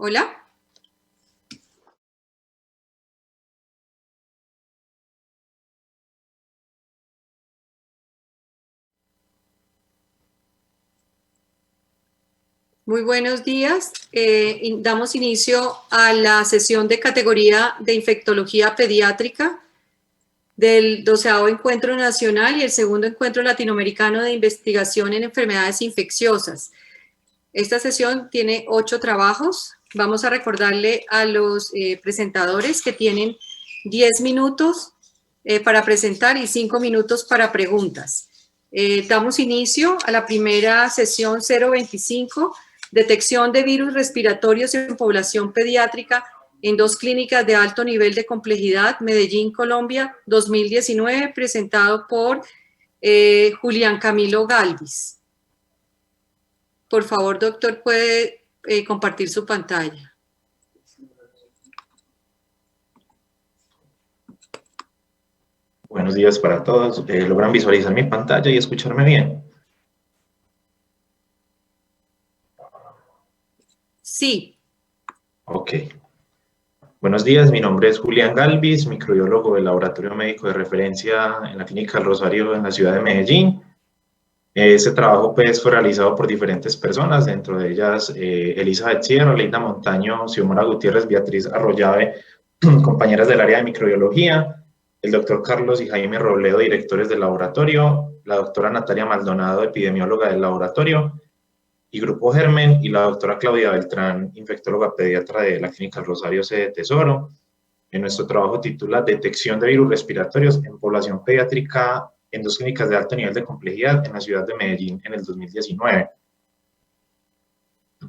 Hola. Muy buenos días. Damos inicio a la sesión de categoría de infectología pediátrica del 12º Encuentro Nacional y el segundo Encuentro Latinoamericano de Investigación en Enfermedades Infecciosas. Esta sesión tiene 8 trabajos. Vamos a recordarle a los presentadores que tienen 10 minutos para presentar y 5 minutos para preguntas. Damos inicio a la primera sesión 025, detección de virus respiratorios en población pediátrica en 2 clínicas de alto nivel de complejidad, Medellín, Colombia, 2019, presentado por Julián Camilo Galvis. Por favor, doctor, puede compartir su pantalla. Buenos días para todos. ¿Logran visualizar mi pantalla y escucharme bien? Sí. Ok. Buenos días, mi nombre es Julián Galvis, microbiólogo del Laboratorio Médico de Referencia en la Clínica del Rosario en la ciudad de Medellín. Este trabajo fue realizado por diferentes personas, dentro de ellas Elizabeth Sierra, Linda Montaño, Xiomara Gutiérrez, Beatriz Arroyave, compañeras del área de microbiología, el doctor Carlos y Jaime Robledo, directores del laboratorio, la doctora Natalia Maldonado, epidemióloga del laboratorio, y Grupo Germen, y la doctora Claudia Beltrán, infectóloga pediatra de la Clínica del Rosario sede Tesoro. En nuestro trabajo titula Detección de virus respiratorios en población pediátrica en 2 clínicas de alto nivel de complejidad en la ciudad de Medellín en el 2019.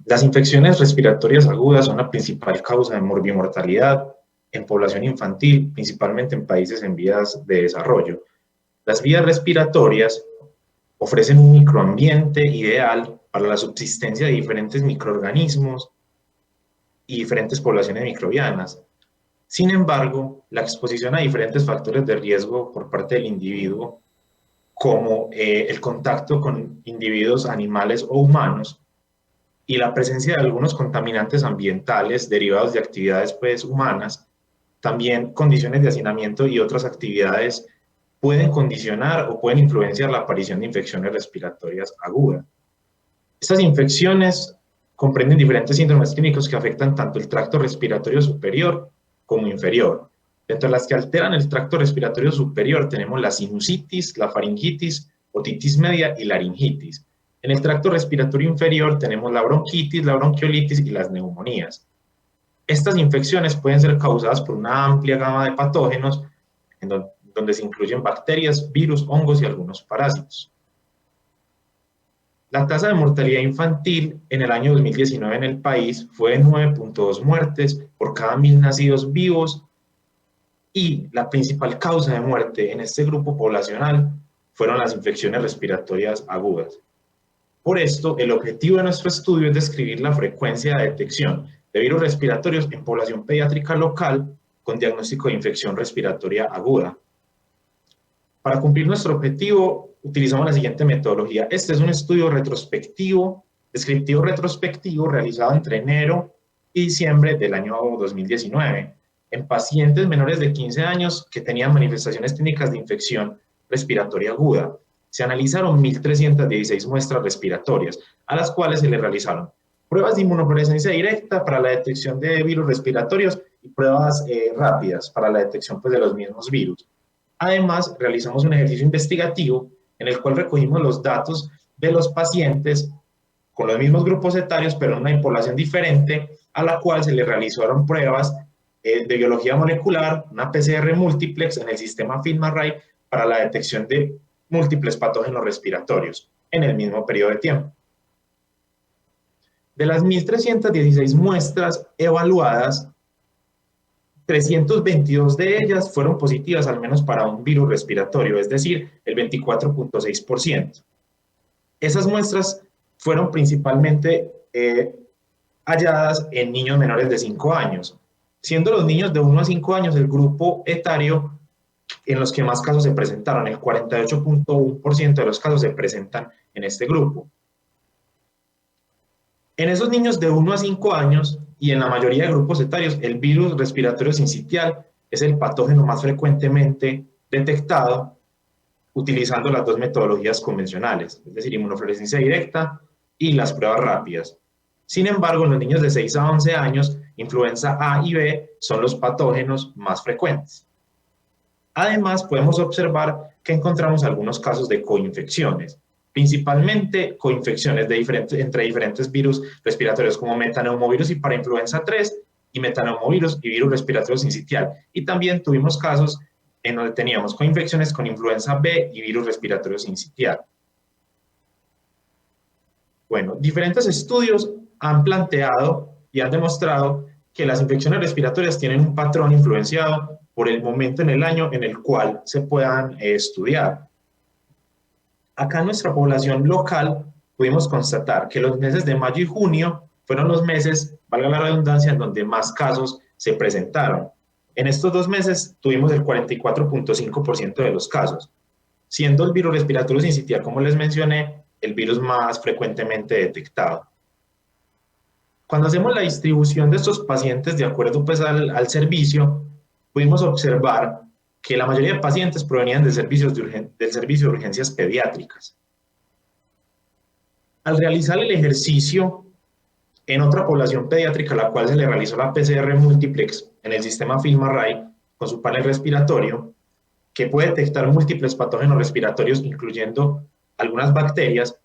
Las infecciones respiratorias agudas son la principal causa de morbimortalidad en población infantil, principalmente en países en vías de desarrollo. Las vías respiratorias ofrecen un microambiente ideal para la subsistencia de diferentes microorganismos y diferentes poblaciones microbianas. Sin embargo, la exposición a diferentes factores de riesgo por parte del individuo, como el contacto con individuos animales o humanos, y la presencia de algunos contaminantes ambientales derivados de actividades humanas, también condiciones de hacinamiento y otras actividades pueden condicionar o pueden influenciar la aparición de infecciones respiratorias agudas. Estas infecciones comprenden diferentes síndromes clínicos que afectan tanto el tracto respiratorio superior como inferior. Entre las que alteran el tracto respiratorio superior tenemos la sinusitis, la faringitis, otitis media y laringitis. En el tracto respiratorio inferior tenemos la bronquitis, la bronquiolitis y las neumonías. Estas infecciones pueden ser causadas por una amplia gama de patógenos, en donde se incluyen bacterias, virus, hongos y algunos parásitos. La tasa de mortalidad infantil en el año 2019 en el país fue de 9.2 muertes por cada 1.000 nacidos vivos, y la principal causa de muerte en este grupo poblacional fueron las infecciones respiratorias agudas. Por esto, el objetivo de nuestro estudio es describir la frecuencia de detección de virus respiratorios en población pediátrica local con diagnóstico de infección respiratoria aguda. Para cumplir nuestro objetivo, utilizamos la siguiente metodología. Este es un estudio retrospectivo, descriptivo retrospectivo, realizado entre enero y diciembre del año 2019, en pacientes menores de 15 años que tenían manifestaciones clínicas de infección respiratoria aguda. Se analizaron 1.316 muestras respiratorias, a las cuales se le realizaron pruebas de inmunofluorescencia directa para la detección de virus respiratorios y pruebas rápidas para la detección de los mismos virus. Además, realizamos un ejercicio investigativo en el cual recogimos los datos de los pacientes con los mismos grupos etarios, pero en una población diferente, a la cual se le realizaron pruebas de biología molecular, una PCR múltiplex en el sistema FILMARRAY para la detección de múltiples patógenos respiratorios en el mismo periodo de tiempo. De las 1.316 muestras evaluadas, 322 de ellas fueron positivas al menos para un virus respiratorio, es decir, el 24.6%. Esas muestras fueron principalmente halladas en niños menores de 5 años, siendo los niños de 1 a 5 años el grupo etario en los que más casos se presentaron. El 48.1% de los casos se presentan en este grupo. En esos niños de 1 a 5 años y en la mayoría de grupos etarios el virus respiratorio sincitial es el patógeno más frecuentemente detectado utilizando las dos metodologías convencionales, es decir, inmunofluorescencia directa y las pruebas rápidas. Sin embargo, en los niños de 6 a 11 años, influenza A y B son los patógenos más frecuentes. Además, podemos observar que encontramos algunos casos de coinfecciones, principalmente coinfecciones entre diferentes virus respiratorios como metaneumovirus y parainfluenza 3 y metaneumovirus y virus respiratorio sincitial. Y también tuvimos casos en donde teníamos coinfecciones con influenza B y virus respiratorio sincitial. Bueno, diferentes estudios han planteado y han demostrado que las infecciones respiratorias tienen un patrón influenciado por el momento en el año en el cual se puedan estudiar. Acá en nuestra población local pudimos constatar que los meses de mayo y junio fueron los meses, valga la redundancia, en donde más casos se presentaron. En estos 2 meses tuvimos el 44.5% de los casos, siendo el virus respiratorio sincitial, como les mencioné, el virus más frecuentemente detectado. Cuando hacemos la distribución de estos pacientes de acuerdo pues, al servicio, pudimos observar que la mayoría de pacientes provenían del servicio de urgencias pediátricas. Al realizar el ejercicio en otra población pediátrica, a la cual se le realizó la PCR múltiplex en el sistema FilmArray con su panel respiratorio, que puede detectar múltiples patógenos respiratorios, incluyendo algunas bacterias,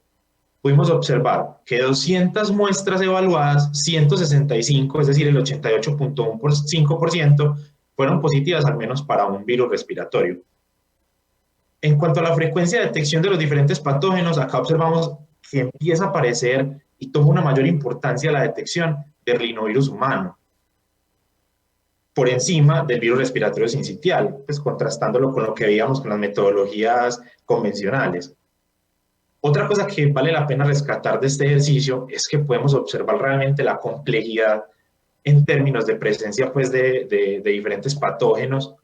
pudimos observar que de 200 muestras evaluadas, 165, es decir, el 88.5%, fueron positivas al menos para un virus respiratorio. En cuanto a la frecuencia de detección de los diferentes patógenos, acá observamos que empieza a aparecer y toma una mayor importancia la detección del rinovirus humano, por encima del virus respiratorio sincitial, pues contrastándolo con lo que veíamos con las metodologías convencionales. Otra cosa que vale la pena rescatar de este ejercicio es que podemos observar realmente la complejidad en términos de presencia pues, de diferentes patógenos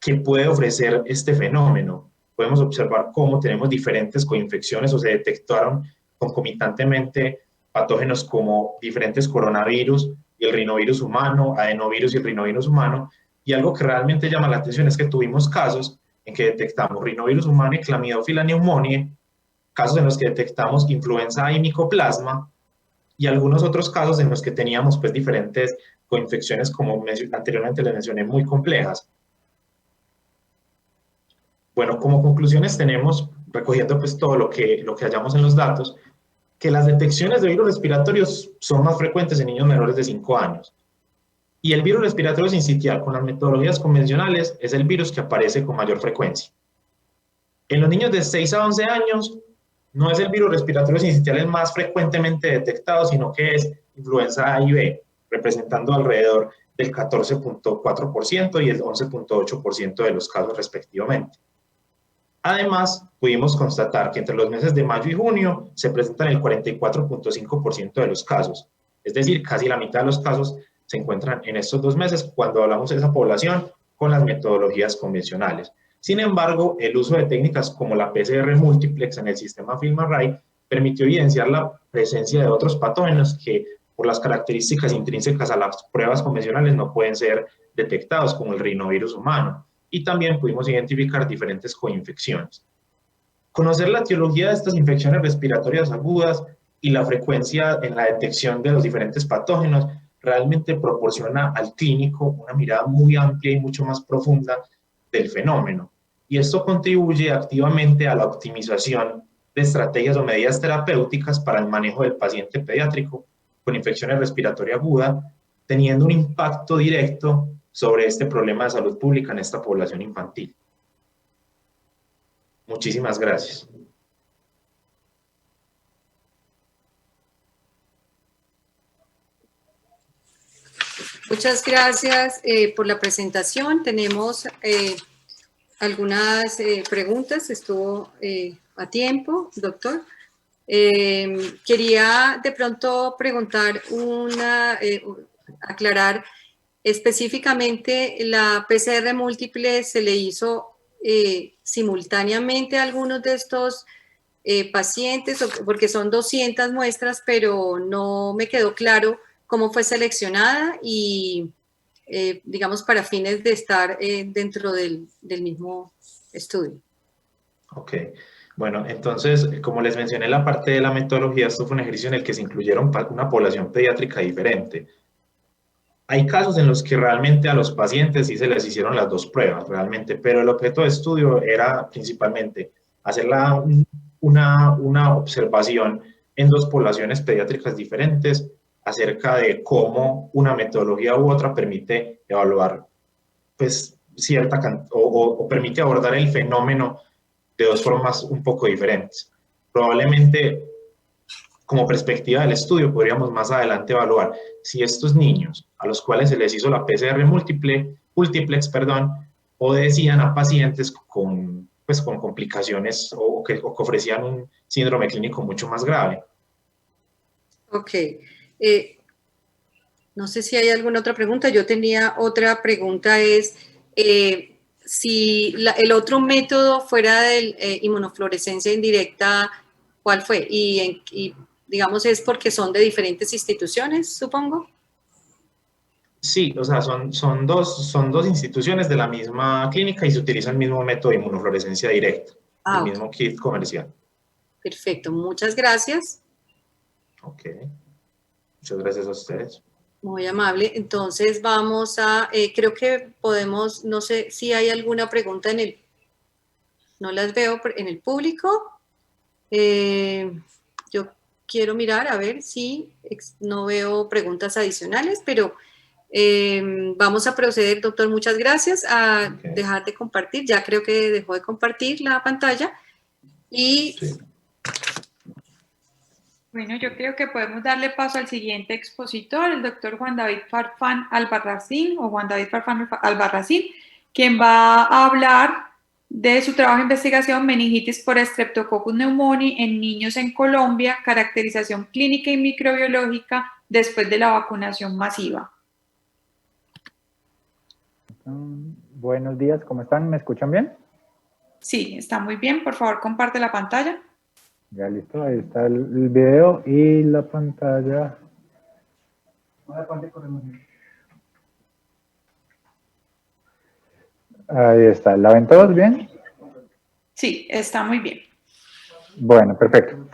que puede ofrecer este fenómeno. Podemos observar cómo tenemos diferentes coinfecciones o se detectaron concomitantemente patógenos como diferentes coronavirus y el rinovirus humano, adenovirus y el rinovirus humano, y algo que realmente llama la atención es que tuvimos casos en que detectamos rinovirus humano y Chlamydophila pneumoniae, casos en los que detectamos influenza A y micoplasma, y algunos otros casos en los que teníamos pues, diferentes coinfecciones, como anteriormente les mencioné, muy complejas. Bueno, como conclusiones tenemos, recogiendo pues, todo lo que hallamos en los datos, que las detecciones de virus respiratorios son más frecuentes en niños menores de 5 años. Y el virus respiratorio sincitial con las metodologías convencionales es el virus que aparece con mayor frecuencia. En los niños de 6 a 11 años, no es el virus respiratorio sincitial el más frecuentemente detectado, sino que es influenza A y B, representando alrededor del 14.4% y el 11.8% de los casos respectivamente. Además, pudimos constatar que entre los meses de mayo y junio se presentan el 44.5% de los casos, es decir, casi la mitad de los casos se encuentran en estos 2 meses cuando hablamos de esa población con las metodologías convencionales. Sin embargo, el uso de técnicas como la PCR múltiplex en el sistema FilmArray permitió evidenciar la presencia de otros patógenos que, por las características intrínsecas a las pruebas convencionales, no pueden ser detectados, como el rinovirus humano. Y también pudimos identificar diferentes coinfecciones. Conocer la etiología de estas infecciones respiratorias agudas y la frecuencia en la detección de los diferentes patógenos realmente proporciona al clínico una mirada muy amplia y mucho más profunda del fenómeno. Y esto contribuye activamente a la optimización de estrategias o medidas terapéuticas para el manejo del paciente pediátrico con infecciones respiratorias agudas, teniendo un impacto directo sobre este problema de salud pública en esta población infantil. Muchísimas gracias. Muchas gracias por la presentación. Tenemos algunas preguntas. Estuvo a tiempo, doctor. Quería de pronto preguntar aclarar específicamente la PCR múltiple se le hizo simultáneamente a algunos de estos pacientes, porque son 200 muestras, pero no me quedó claro cómo fue seleccionada y, digamos, para fines de estar dentro del mismo estudio. Ok. Bueno, entonces, como les mencioné, la parte de la metodología, esto fue un ejercicio en el que se incluyeron una población pediátrica diferente. Hay casos en los que realmente a los pacientes sí se les hicieron las dos pruebas, realmente, pero el objeto de estudio era principalmente hacer una observación en dos poblaciones pediátricas diferentes acerca de cómo una metodología u otra permite evaluar, pues, o permite abordar el fenómeno de dos formas un poco diferentes. Probablemente, como perspectiva del estudio, podríamos más adelante evaluar si estos niños a los cuales se les hizo la PCR multiplex, obedecían a pacientes con, pues, con complicaciones o que ofrecían un síndrome clínico mucho más grave. Ok. No sé si hay alguna otra pregunta. Yo tenía otra pregunta, es si el otro método fuera de inmunofluorescencia indirecta, ¿cuál fue? Y digamos, es porque son de diferentes instituciones, supongo. Sí, o sea, son dos instituciones de la misma clínica y se utiliza el mismo método de inmunofluorescencia directa, el Ok, mismo kit comercial. perfecto. Muchas gracias. Ok, muchas gracias a ustedes. Muy amable. Entonces vamos a, creo que podemos, no sé si hay alguna pregunta no las veo en el público. Yo quiero mirar a ver si no veo preguntas adicionales, pero vamos a proceder, doctor. Muchas gracias a dejar de compartir. Ya creo que dejó de compartir la pantalla. Y Sí. Bueno, yo creo que podemos darle paso al siguiente expositor, el doctor Juan David Farfán Albarracín, quien va a hablar de su trabajo de investigación meningitis por Streptococcus pneumoniae en niños en Colombia, caracterización clínica y microbiológica después de la vacunación masiva. Buenos días, ¿cómo están? ¿Me escuchan bien? Sí, está muy bien. Por favor, comparte la pantalla. Ya listo, ahí está el video y la pantalla. Ahí está, ¿la ven todos bien? Sí, está muy bien. Bueno, perfecto.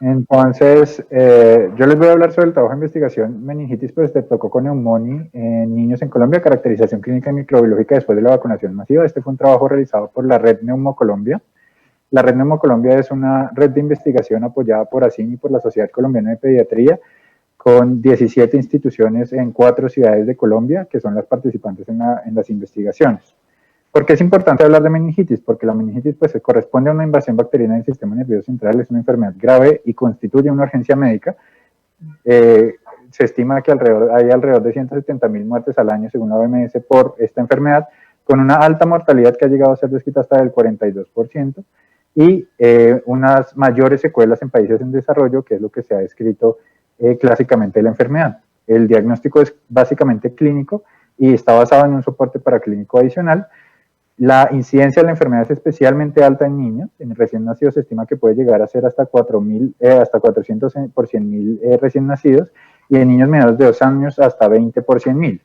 Entonces, yo les voy a hablar sobre el trabajo de investigación meningitis por Streptococcus pneumoniae en niños en Colombia, caracterización clínica y microbiológica después de la vacunación masiva. Este fue un trabajo realizado por la Red Neumocolombia. La Red Neumocolombia es una red de investigación apoyada por ASIN y por la Sociedad Colombiana de Pediatría, con 17 instituciones en 4 ciudades de Colombia, que son las participantes en las investigaciones. ¿Por qué es importante hablar de meningitis? Porque la meningitis pues, se corresponde a una invasión bacteriana del sistema nervioso central, es una enfermedad grave y constituye una urgencia médica. Se estima que hay alrededor de 170.000 muertes al año, según la OMS, por esta enfermedad, con una alta mortalidad que ha llegado a ser descrita hasta del 42%, y unas mayores secuelas en países en desarrollo, que es lo que se ha descrito clásicamente de la enfermedad. El diagnóstico es básicamente clínico y está basado en un soporte paraclínico adicional. La incidencia de la enfermedad es especialmente alta en niños. En recién nacidos se estima que puede llegar a ser hasta 400 por 100.000 recién nacidos, y en niños menores de 2 años hasta 20 por 100.000.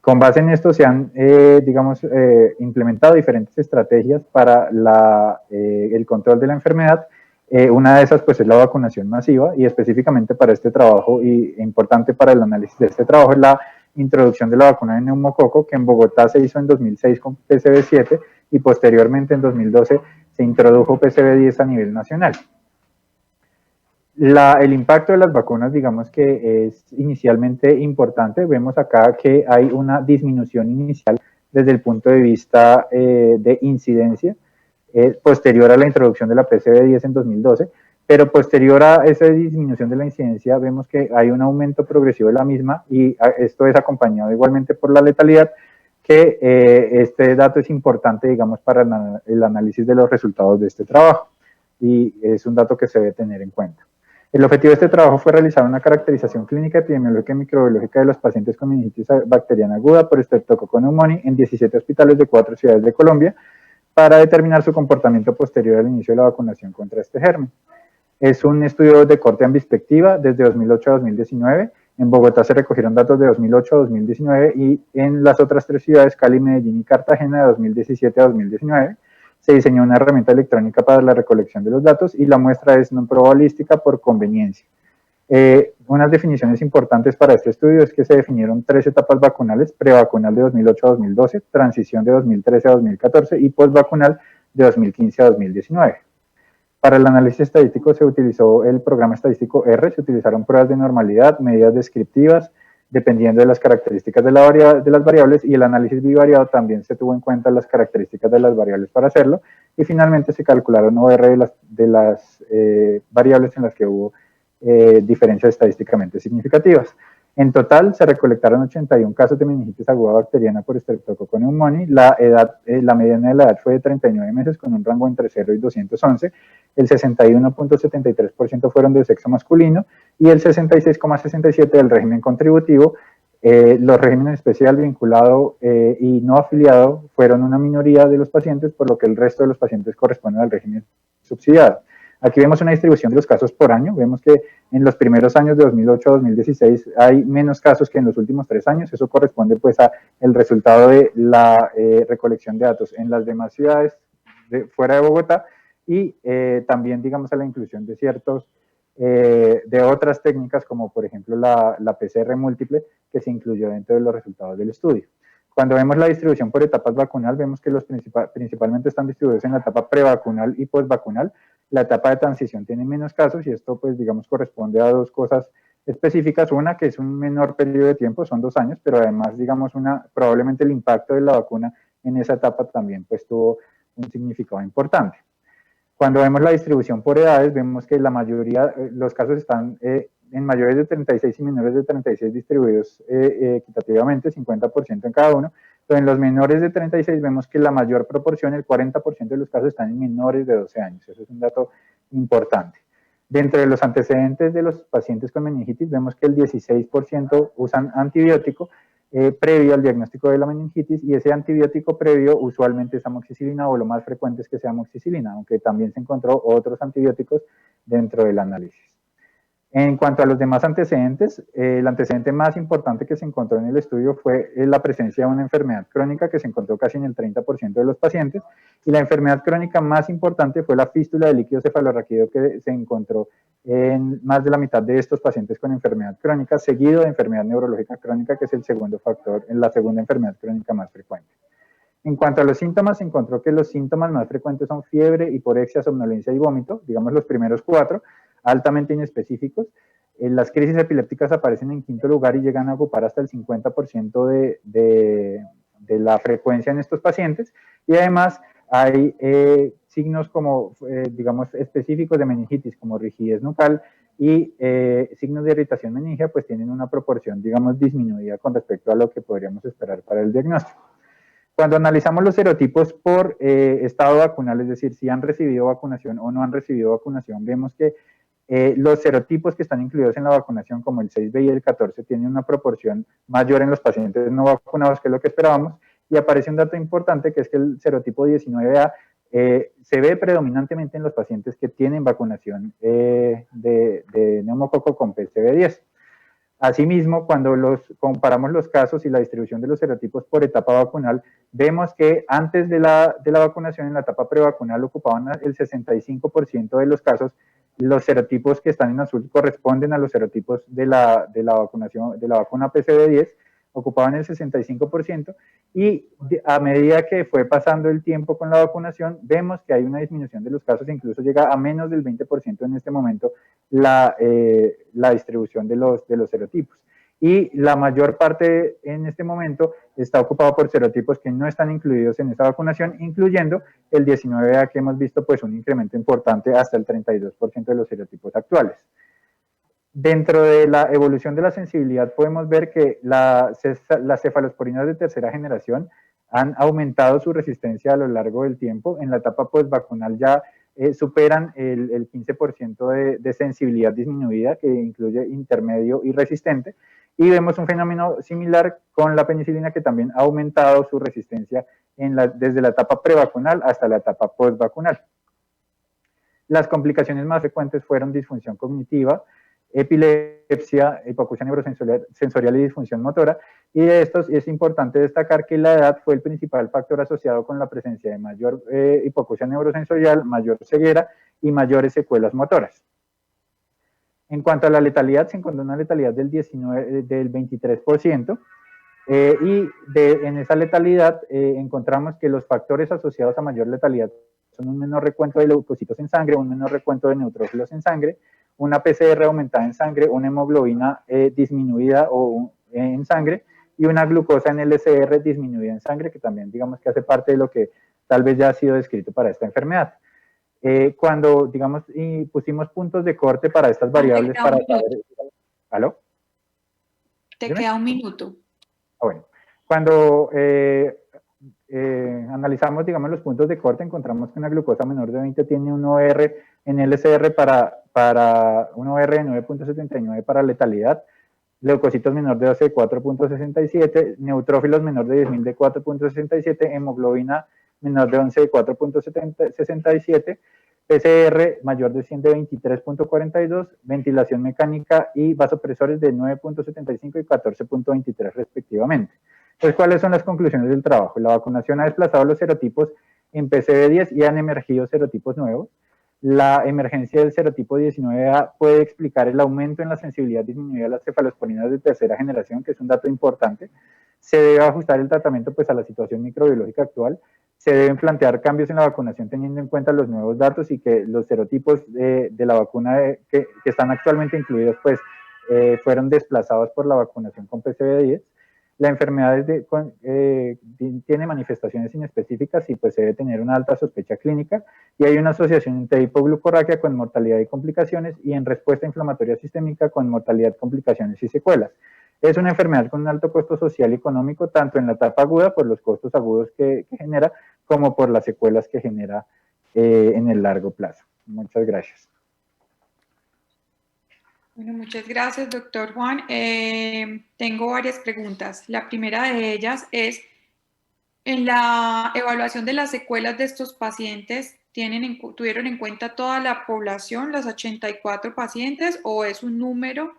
Con base en esto se han, implementado diferentes estrategias para el control de la enfermedad. Una de esas pues es la vacunación masiva, y específicamente para este trabajo, y importante para el análisis de este trabajo, es la introducción de la vacuna de neumococo, que en Bogotá se hizo en 2006 con PCV7 y posteriormente en 2012 se introdujo PCV10 a nivel nacional. El impacto de las vacunas, digamos que es inicialmente importante. Vemos acá que hay una disminución inicial desde el punto de vista de incidencia, posterior a la introducción de la PCV10 en 2012, pero posterior a esa disminución de la incidencia vemos que hay un aumento progresivo de la misma, y esto es acompañado igualmente por la letalidad, que este dato es importante, digamos, para el análisis de los resultados de este trabajo, y es un dato que se debe tener en cuenta. El objetivo de este trabajo fue realizar una caracterización clínica, epidemiológica y microbiológica de los pacientes con meningitis bacteriana aguda por Streptococcus pneumoniae en 17 hospitales de 4 ciudades de Colombia, para determinar su comportamiento posterior al inicio de la vacunación contra este germen. Es un estudio de corte ambispectiva desde 2008 a 2019, En Bogotá se recogieron datos de 2008 a 2019 y en las otras 3 ciudades, Cali, Medellín y Cartagena, de 2017 a 2019, se diseñó una herramienta electrónica para la recolección de los datos y la muestra es no probabilística por conveniencia. Unas definiciones importantes para este estudio es que se definieron 3 etapas vacunales: prevacunal de 2008 a 2012, transición de 2013 a 2014 y postvacunal de 2015 a 2019. Para el análisis estadístico se utilizó el programa estadístico R, se utilizaron pruebas de normalidad, medidas descriptivas, dependiendo de las características de las variables, y el análisis bivariado también se tuvo en cuenta las características de las variables para hacerlo, y finalmente se calcularon OR de las variables en las que hubo diferencias estadísticamente significativas. En total se recolectaron 81 casos de meningitis aguda bacteriana por Streptococcus pneumoniae. La mediana de la edad fue de 39 meses con un rango entre 0 y 211. El 61.73% fueron de sexo masculino y el 66.67% del régimen contributivo. Los regímenes especial, vinculado y no afiliado fueron una minoría de los pacientes, por lo que el resto de los pacientes corresponden al régimen subsidiado. Aquí vemos una distribución de los casos por año. Vemos que en los primeros años de 2008 a 2016 hay menos casos que en los últimos 3 años. Eso corresponde pues a el resultado de la recolección de datos en las demás ciudades fuera de Bogotá y también, digamos, a la inclusión de de otras técnicas, como por ejemplo la PCR múltiple, que se incluyó dentro de los resultados del estudio. Cuando vemos la distribución por etapas vacunal, vemos que los principalmente están distribuidos en la etapa prevacunal y postvacunal. La etapa de transición tiene menos casos y esto, pues, digamos, corresponde a 2 cosas específicas. Una, que es un menor periodo de tiempo, son 2 años, pero además, digamos, probablemente el impacto de la vacuna en esa etapa también, pues, tuvo un significado importante. Cuando vemos la distribución por edades, vemos que la mayoría, los casos están en mayores de 36 y menores de 36 distribuidos equitativamente, 50% en cada uno. Pero en los menores de 36 vemos que la mayor proporción, el 40% de los casos, están en menores de 12 años. Eso es un dato importante. Dentro de los antecedentes de los pacientes con meningitis, vemos que el 16% usan antibiótico previo al diagnóstico de la meningitis, y ese antibiótico previo usualmente es amoxicilina, o lo más frecuente es que sea amoxicilina, aunque también se encontró otros antibióticos dentro del análisis. En cuanto a los demás antecedentes, el antecedente más importante que se encontró en el estudio fue la presencia de una enfermedad crónica, que se encontró casi en el 30% de los pacientes, y la enfermedad crónica más importante fue la fístula de líquido cefalorraquídeo, que se encontró en más de la mitad de estos pacientes con enfermedad crónica, seguido de enfermedad neurológica crónica, que es el segundo factor, la segunda enfermedad crónica más frecuente. En cuanto a los síntomas, se encontró que los síntomas más frecuentes son fiebre, hiporexia, somnolencia y vómito, digamos los primeros 4, altamente inespecíficos. Las crisis epilépticas aparecen en 5.º lugar y llegan a ocupar hasta el 50% de la frecuencia en estos pacientes, y además hay signos como, digamos, específicos de meningitis, como rigidez nucal, y signos de irritación meningea, pues tienen una proporción, digamos, disminuida con respecto a lo que podríamos esperar para el diagnóstico. Cuando analizamos los serotipos por estado vacunal, es decir, si han recibido vacunación o no han recibido vacunación, vemos que los serotipos que están incluidos en la vacunación, como el 6B y el 14, tienen una proporción mayor en los pacientes no vacunados, que es lo que esperábamos, y aparece un dato importante, que es que el serotipo 19A se ve predominantemente en los pacientes que tienen vacunación de neumococo con PCV10. Asimismo, cuando comparamos los casos y la distribución de los serotipos por etapa vacunal, vemos que antes de la vacunación, en la etapa prevacunal, ocupaban el 65% de los casos. Los serotipos que están en azul corresponden a los serotipos de la vacunación, de la vacuna PCV10, ocupaban el 65%, y a medida que fue pasando el tiempo con la vacunación, vemos que hay una disminución de los casos, incluso llega a menos del 20% en este momento la distribución de los serotipos. Y la mayor parte en este momento está ocupado por serotipos que no están incluidos en esta vacunación, incluyendo el 19A, que hemos visto pues un incremento importante hasta el 32% de los serotipos actuales. Dentro de la evolución de la sensibilidad podemos ver que las cefalosporinas de tercera generación han aumentado su resistencia a lo largo del tiempo. En la etapa postvacunal ya superan el 15% de sensibilidad disminuida, que incluye intermedio y resistente, y vemos un fenómeno similar con la penicilina, que también ha aumentado su resistencia desde la etapa prevacunal hasta la etapa postvacunal. Las complicaciones más frecuentes fueron disfunción cognitiva, epilepsia, hipoacusia neurosensorial y disfunción motora, y de estos es importante destacar que la edad fue el principal factor asociado con la presencia de mayor hipoacusia neurosensorial, mayor ceguera y mayores secuelas motoras. En cuanto a la letalidad, se encontró una letalidad del 23%, en esa letalidad encontramos que los factores asociados a mayor letalidad son un menor recuento de leucocitos en sangre, un menor recuento de neutrófilos en sangre, una PCR aumentada en sangre, una hemoglobina disminuida en sangre y una glucosa en LCR disminuida en sangre, que también digamos que hace parte de lo que tal vez ya ha sido descrito para esta enfermedad. Cuando, digamos, y pusimos puntos de corte para estas variables para saber... ¿Aló? Te queda un minuto. Bueno, cuando analizamos, digamos, los puntos de corte, encontramos que una glucosa menor de 20 tiene un OR en LCR para un OR de 9.79 para letalidad, leucocitos menor de 12 de 4.67, neutrófilos menor de 10.000 de 4.67, hemoglobina menor de 11 de 4.67, PCR mayor de 100 de 23.42, ventilación mecánica y vasopresores de 9.75 y 14.23 respectivamente. Entonces, ¿cuáles son las conclusiones del trabajo? La vacunación ha desplazado los serotipos en PCV10 y han emergido serotipos nuevos. La emergencia del serotipo 19A puede explicar el aumento en la sensibilidad disminuida de las cefalosporinas de tercera generación, que es un dato importante. Se debe ajustar el tratamiento pues, a la situación microbiológica actual. Se deben plantear cambios en la vacunación teniendo en cuenta los nuevos datos y que los serotipos de la vacuna que están actualmente incluidos pues, fueron desplazados por la vacunación con PCV10. La enfermedad tiene manifestaciones inespecíficas y pues se debe tener una alta sospecha clínica y hay una asociación entre hipoglucorraquia con mortalidad y complicaciones y en respuesta inflamatoria sistémica con mortalidad, complicaciones y secuelas. Es una enfermedad con un alto costo social y económico, tanto en la etapa aguda por los costos agudos que genera, como por las secuelas que genera en el largo plazo. Muchas gracias. Bueno, muchas gracias, doctor Juan. Tengo varias preguntas. La primera de ellas es, en la evaluación de las secuelas de estos pacientes, ¿tuvieron en cuenta toda la población, los 84 pacientes, o es un número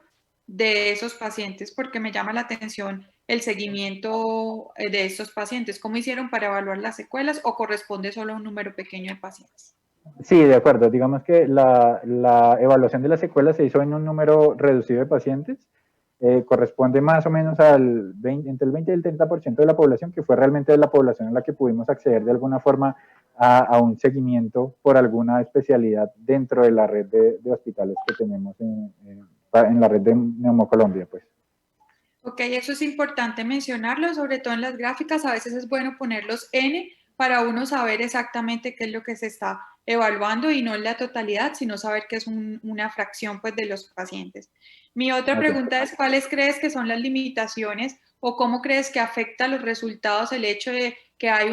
de esos pacientes? Porque me llama la atención el seguimiento de estos pacientes. ¿Cómo hicieron para evaluar las secuelas o corresponde solo a un número pequeño de pacientes? Sí, de acuerdo. Digamos que la evaluación de las secuelas se hizo en un número reducido de pacientes. Corresponde más o menos entre el 20 y el 30% de la población, que fue realmente la población a la que pudimos acceder de alguna forma a un seguimiento por alguna especialidad dentro de la red de hospitales que tenemos en la red de Neumocolombia, pues. Ok, eso es importante mencionarlo, sobre todo en las gráficas. A veces es bueno poner los N para uno saber exactamente qué es lo que se está evaluando y no en la totalidad, sino saber que es una fracción pues, de los pacientes. Mi otra pregunta es, ¿cuáles crees que son las limitaciones o cómo crees que afecta los resultados el hecho de que hay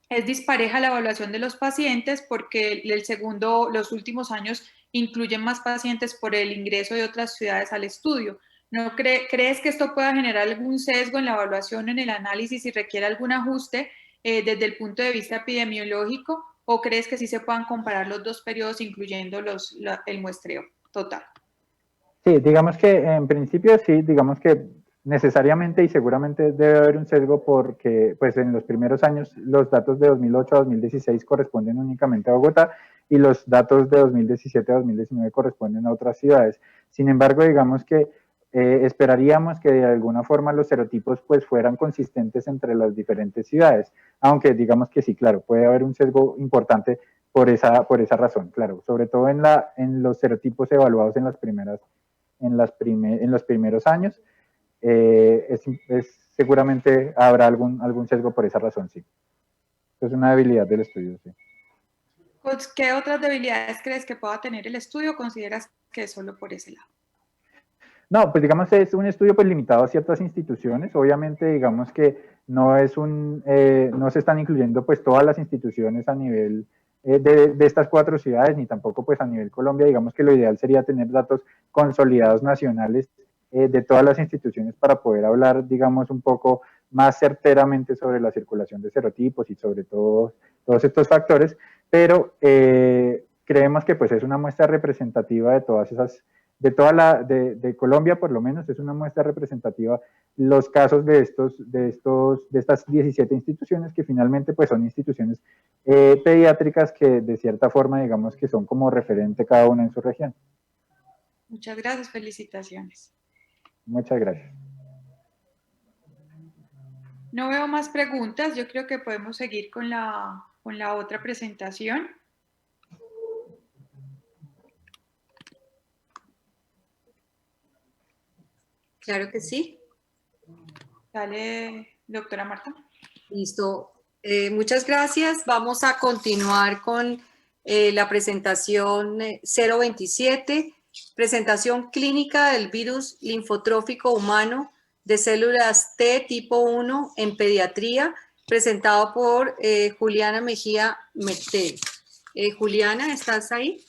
es dispareja la evaluación de los pacientes porque los últimos años incluyen más pacientes por el ingreso de otras ciudades al estudio? ¿No crees que esto pueda generar algún sesgo en la evaluación, en el análisis y requiere algún ajuste desde el punto de vista epidemiológico? ¿O crees que sí se puedan comparar los dos periodos incluyendo el muestreo total? Sí, digamos que en principio sí, digamos que necesariamente y seguramente debe haber un sesgo porque pues en los primeros años los datos de 2008 a 2016 corresponden únicamente a Bogotá y los datos de 2017 a 2019 corresponden a otras ciudades. Sin embargo, digamos que esperaríamos que de alguna forma los serotipos pues fueran consistentes entre las diferentes ciudades, aunque digamos que sí, claro, puede haber un sesgo importante por esa razón, claro, sobre todo en los serotipos evaluados en los primeros años, seguramente habrá algún sesgo por esa razón, sí. Es una debilidad del estudio, sí. ¿Qué otras debilidades crees que pueda tener el estudio o consideras que es solo por ese lado? No, pues digamos es un estudio pues limitado a ciertas instituciones, obviamente digamos que no se están incluyendo pues todas las instituciones a nivel de estas 4 ciudades, ni tampoco pues a nivel Colombia, digamos que lo ideal sería tener datos consolidados nacionales de todas las instituciones para poder hablar digamos un poco más certeramente sobre la circulación de serotipos y sobre todos estos factores, pero creemos que pues es una muestra representativa de todas esas, de Colombia por lo menos, es una muestra representativa los casos de estas 17 instituciones que finalmente pues son instituciones pediátricas que de cierta forma digamos que son como referente cada una en su región. Muchas gracias, felicitaciones. Muchas gracias. No veo más preguntas, yo creo que podemos seguir con la otra presentación. Claro que sí. Dale, doctora Marta. Listo. Muchas gracias. Vamos a continuar con la presentación 027, presentación clínica del virus linfotrófico humano de células T tipo 1 en pediatría, presentado por Juliana Mejía Mertel. Juliana, ¿estás ahí?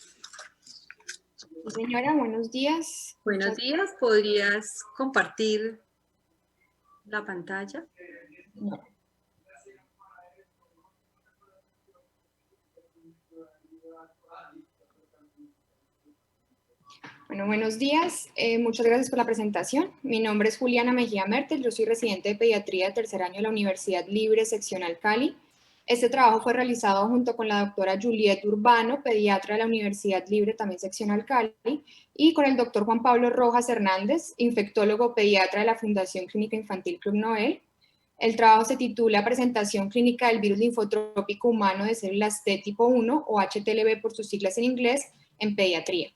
Señora, buenos días. Buenos días. ¿Podrías compartir la pantalla? No. Bueno, buenos días. Muchas gracias por la presentación. Mi nombre es Juliana Mejía Mertel. Yo soy residente de pediatría de tercer año de la Universidad Libre Seccional Cali. Este trabajo fue realizado junto con la doctora Juliet Urbano, pediatra de la Universidad Libre, también seccional Cali, y con el doctor Juan Pablo Rojas Hernández, infectólogo pediatra de la Fundación Clínica Infantil Club Noel. El trabajo se titula Presentación clínica del virus linfotrópico humano de células T tipo 1, o HTLV por sus siglas en inglés, en pediatría.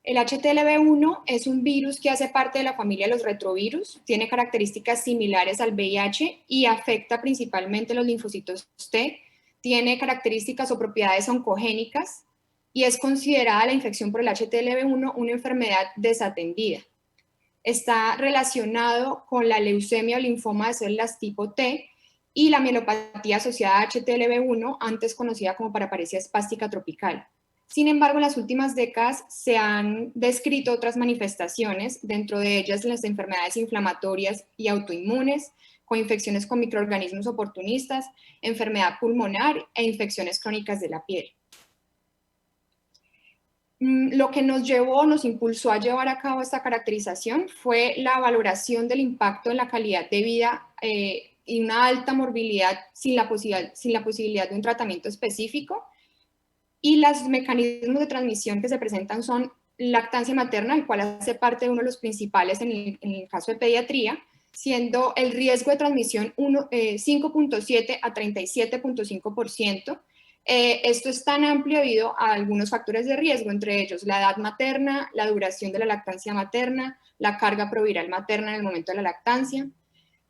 El HTLV1 es un virus que hace parte de la familia de los retrovirus, tiene características similares al VIH y afecta principalmente los linfocitos T, tiene características o propiedades oncogénicas y es considerada la infección por el HTLV1 una enfermedad desatendida. Está relacionado con la leucemia o linfoma de células tipo T y la mielopatía asociada a HTLV1, antes conocida como paraparesia espástica tropical. Sin embargo, en las últimas décadas se han descrito otras manifestaciones, dentro de ellas las enfermedades inflamatorias y autoinmunes, coinfecciones con microorganismos oportunistas, enfermedad pulmonar e infecciones crónicas de la piel. Lo que nos impulsó a llevar a cabo esta caracterización fue la valoración del impacto en la calidad de vida y una alta morbilidad sin la posibilidad de un tratamiento específico. Y los mecanismos de transmisión que se presentan son lactancia materna, el cual hace parte de uno de los principales en el caso de pediatría, siendo el riesgo de transmisión 5.7 a 37.5%. Esto es tan amplio debido a algunos factores de riesgo, entre ellos la edad materna, la duración de la lactancia materna, la carga proviral materna en el momento de la lactancia.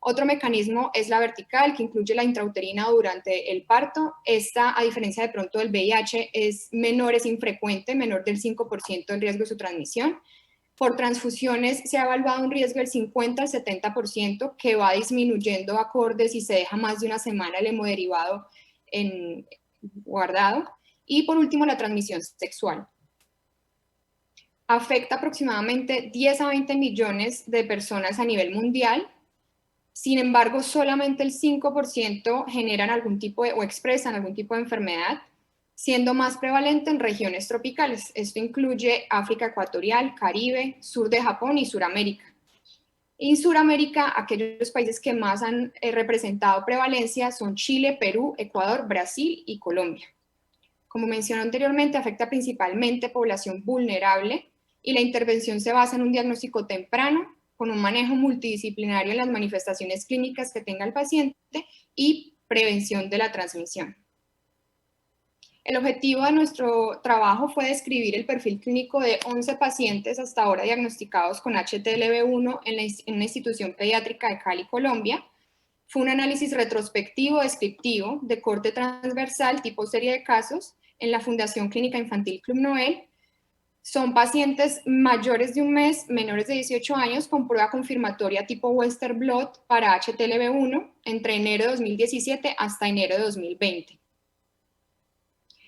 Otro mecanismo es la vertical, que incluye la intrauterina durante el parto. Esta, a diferencia de pronto del VIH, es infrecuente, menor del 5% el riesgo de su transmisión. Por transfusiones se ha evaluado un riesgo del 50 al 70%, que va disminuyendo acorde si se deja más de una semana el hemoderivado guardado. Y por último, la transmisión sexual. Afecta aproximadamente 10 a 20 millones de personas a nivel mundial. Sin embargo, solamente el 5% generan algún tipo o expresan algún tipo de enfermedad, siendo más prevalente en regiones tropicales. Esto incluye África ecuatorial, Caribe, sur de Japón y Suramérica. En Suramérica, aquellos países que más han representado prevalencia son Chile, Perú, Ecuador, Brasil y Colombia. Como mencioné anteriormente, afecta principalmente población vulnerable y la intervención se basa en un diagnóstico temprano, con un manejo multidisciplinario en las manifestaciones clínicas que tenga el paciente y prevención de la transmisión. El objetivo de nuestro trabajo fue describir el perfil clínico de 11 pacientes hasta ahora diagnosticados con HTLV1 en una institución pediátrica de Cali, Colombia. Fue un análisis retrospectivo descriptivo de corte transversal tipo serie de casos en la Fundación Clínica Infantil Club Noel. Son pacientes mayores de un mes, menores de 18 años, con prueba confirmatoria tipo Western Blot para HTLV1 entre enero de 2017 hasta enero de 2020.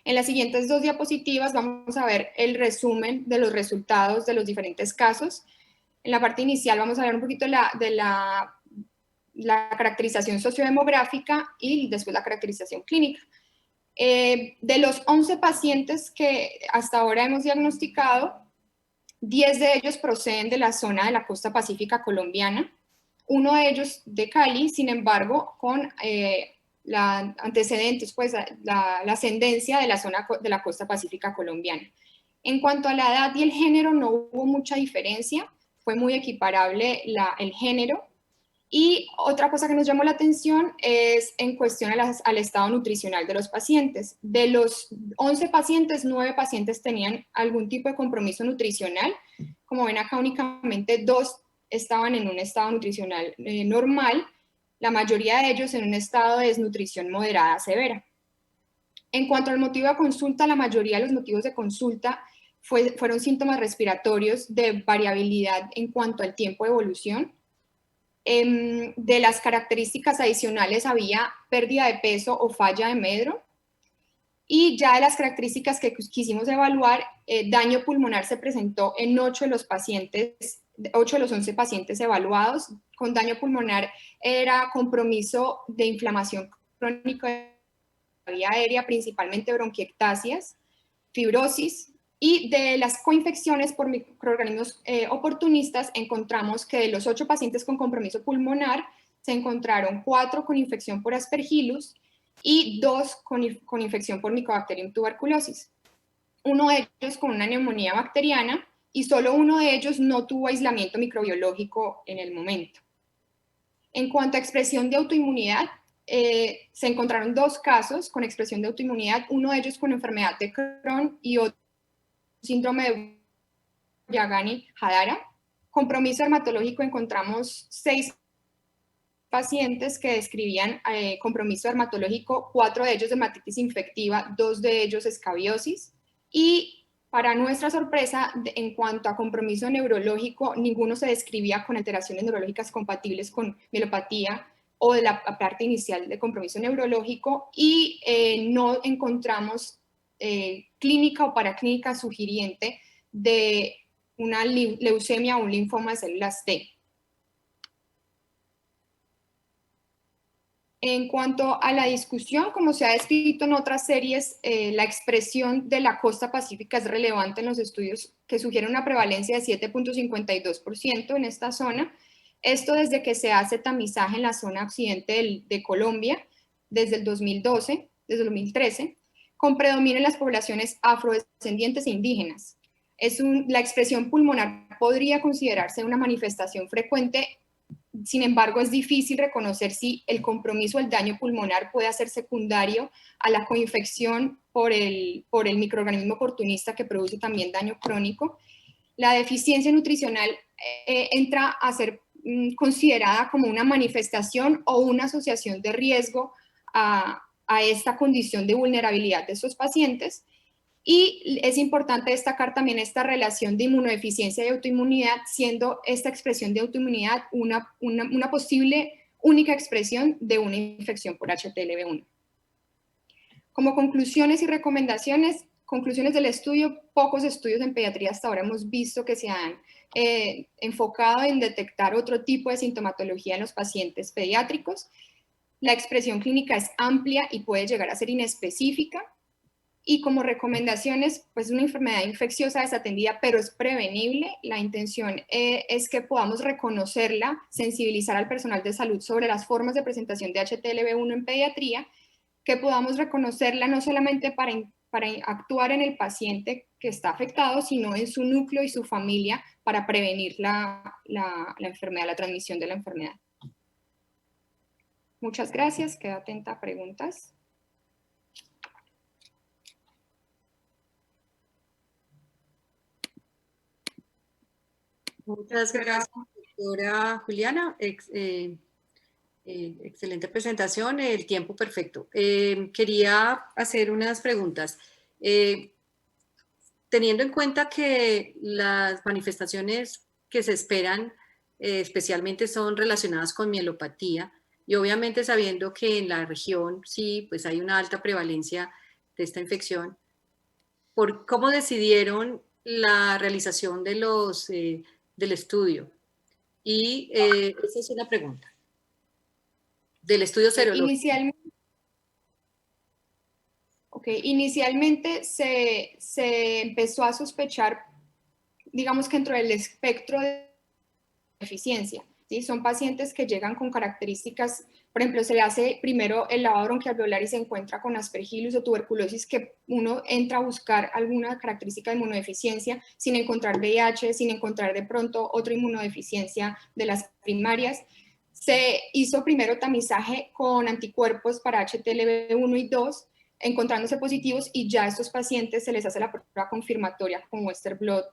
En las siguientes dos diapositivas vamos a ver el resumen de los resultados de los diferentes casos. En la parte inicial vamos a ver un poquito de la caracterización sociodemográfica y después la caracterización clínica. De los 11 pacientes que hasta ahora hemos diagnosticado, 10 de ellos proceden de la zona de la costa pacífica colombiana, uno de ellos de Cali, sin embargo, con antecedentes, pues la ascendencia de la zona de la costa pacífica colombiana. En cuanto a la edad y el género, no hubo mucha diferencia, fue muy equiparable el género. Y otra cosa que nos llamó la atención es en cuestión al estado nutricional de los pacientes. De los 11 pacientes, 9 pacientes tenían algún tipo de compromiso nutricional. Como ven acá, únicamente 2 estaban en un estado nutricional normal, la mayoría de ellos en un estado de desnutrición moderada severa. En cuanto al motivo de consulta, la mayoría de los motivos de consulta fueron síntomas respiratorios de variabilidad en cuanto al tiempo de evolución. De las características adicionales había pérdida de peso o falla de medro. Y ya de las características que quisimos evaluar, daño pulmonar se presentó en 8 de los pacientes, 8 de los 11 pacientes evaluados. Con daño pulmonar era compromiso de inflamación crónica de la vía aérea, principalmente bronquiectasias, fibrosis, y de las coinfecciones por microorganismos oportunistas encontramos que de los 8 pacientes con compromiso pulmonar se encontraron 4 con infección por Aspergillus y 2 con infección por Mycobacterium tuberculosis. Uno de ellos con una neumonía bacteriana y solo uno de ellos no tuvo aislamiento microbiológico en el momento. En cuanto a expresión de autoinmunidad, se encontraron 2 casos con expresión de autoinmunidad, uno de ellos con enfermedad de Crohn y otro síndrome de Yagani-Hadara. Compromiso dermatológico, encontramos 6 pacientes que describían compromiso dermatológico, 4 de ellos dermatitis infectiva, 2 de ellos escabiosis. Y para nuestra sorpresa, en cuanto a compromiso neurológico, ninguno se describía con alteraciones neurológicas compatibles con mielopatía o de la parte inicial de compromiso neurológico, y no encontramos clínica o paraclínica sugiriente de una leucemia o un linfoma de células T. En cuanto a la discusión, como se ha descrito en otras series, la expresión de la costa pacífica es relevante en los estudios que sugieren una prevalencia de 7.52% en esta zona. Esto desde que se hace tamizaje en la zona occidente de Colombia desde el 2012, desde el 2013, con predominio en las poblaciones afrodescendientes e indígenas. La expresión pulmonar podría considerarse una manifestación frecuente. Sin embargo, es difícil reconocer si el compromiso o el daño pulmonar puede ser secundario a la coinfección por el microorganismo oportunista que produce también daño crónico. La deficiencia nutricional entra a ser considerada como una manifestación o una asociación de riesgo a esta condición de vulnerabilidad de estos pacientes. Y es importante destacar también esta relación de inmunodeficiencia y autoinmunidad, siendo esta expresión de autoinmunidad una posible única expresión de una infección por HTLV1. Como conclusiones y recomendaciones, conclusiones del estudio: pocos estudios en pediatría hasta ahora hemos visto que se han enfocado en detectar otro tipo de sintomatología en los pacientes pediátricos. La expresión clínica es amplia y puede llegar a ser inespecífica. Y como recomendaciones, pues una enfermedad infecciosa desatendida, pero es prevenible. La intención es que podamos reconocerla, sensibilizar al personal de salud sobre las formas de presentación de HTLV1 en pediatría, que podamos reconocerla no solamente para actuar en el paciente que está afectado, sino en su núcleo y su familia para prevenir la enfermedad, la transmisión de la enfermedad. Muchas gracias, quedo atenta a preguntas. Muchas gracias, doctora Juliana. Excelente presentación, el tiempo perfecto. Quería hacer unas preguntas. Teniendo en cuenta que las manifestaciones que se esperan especialmente son relacionadas con mielopatía, y obviamente sabiendo que en la región sí, pues hay una alta prevalencia de esta infección, ¿cómo decidieron la realización del estudio? Y esa es una pregunta. del estudio serológico. Inicialmente se empezó a sospechar, digamos que dentro del espectro de eficiencia, ¿sí? Son pacientes que llegan con características, por ejemplo, se le hace primero el lavado bronquialveolar y se encuentra con aspergillus o tuberculosis, que uno entra a buscar alguna característica de inmunodeficiencia sin encontrar VIH, sin encontrar de pronto otra inmunodeficiencia de las primarias. Se hizo primero tamizaje con anticuerpos para HTLV1 y 2, encontrándose positivos, y ya a estos pacientes se les hace la prueba confirmatoria con Western blot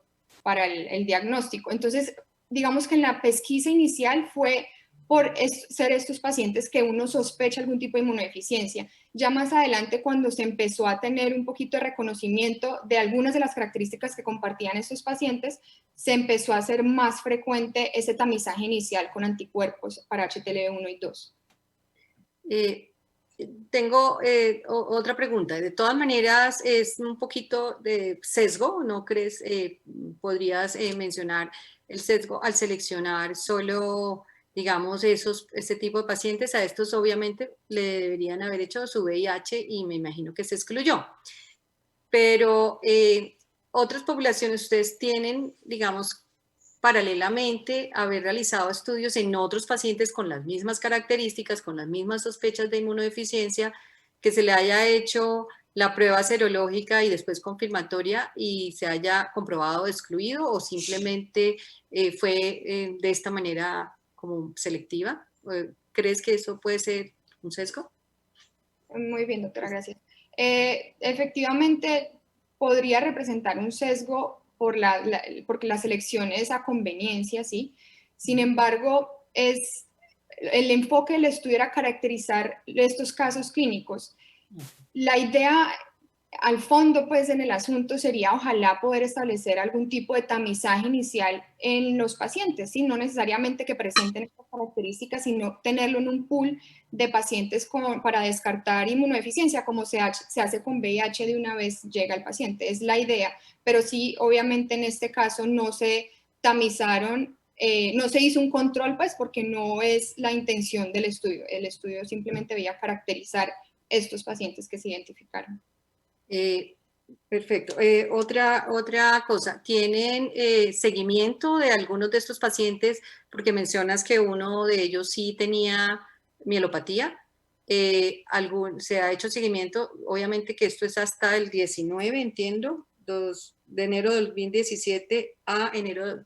para el diagnóstico. Entonces, digamos que en la pesquisa inicial fue por ser estos pacientes que uno sospecha algún tipo de inmunodeficiencia. Ya más adelante, cuando se empezó a tener un poquito de reconocimiento de algunas de las características que compartían estos pacientes, se empezó a hacer más frecuente ese tamizaje inicial con anticuerpos para HTLV1 y 2. Tengo otra pregunta. De todas maneras, es un poquito de sesgo, ¿no crees? ¿Podrías mencionar el sesgo al seleccionar solo, digamos, este tipo de pacientes? A estos obviamente le deberían haber hecho su VIH y me imagino que se excluyó. Pero otras poblaciones, ustedes tienen, digamos, paralelamente haber realizado estudios en otros pacientes con las mismas características, con las mismas sospechas de inmunodeficiencia, que se le haya hecho la prueba serológica y después confirmatoria y se haya comprobado excluido, o simplemente fue de esta manera como selectiva. ¿Crees que eso puede ser un sesgo? Muy bien, doctora, gracias. Efectivamente, podría representar un sesgo porque la selección es a conveniencia, ¿sí? Sin embargo, el enfoque del estudio era caracterizar estos casos clínicos. La idea, al fondo, pues, en el asunto sería ojalá poder establecer algún tipo de tamizaje inicial en los pacientes, ¿sí? No necesariamente que presenten estas características, sino tenerlo en un pool de pacientes para descartar inmunodeficiencia, como se hace con VIH de una vez llega el paciente. Es la idea, pero sí, obviamente en este caso no se tamizaron, no se hizo un control, pues, porque no es la intención del estudio. El estudio simplemente veía caracterizar estos pacientes que se identificaron. Perfecto. Otra cosa, ¿tienen seguimiento de algunos de estos pacientes? Porque mencionas que uno de ellos sí tenía mielopatía. ¿Se ha hecho seguimiento? Obviamente que esto es hasta el 19, entiendo, de enero del 2017 a enero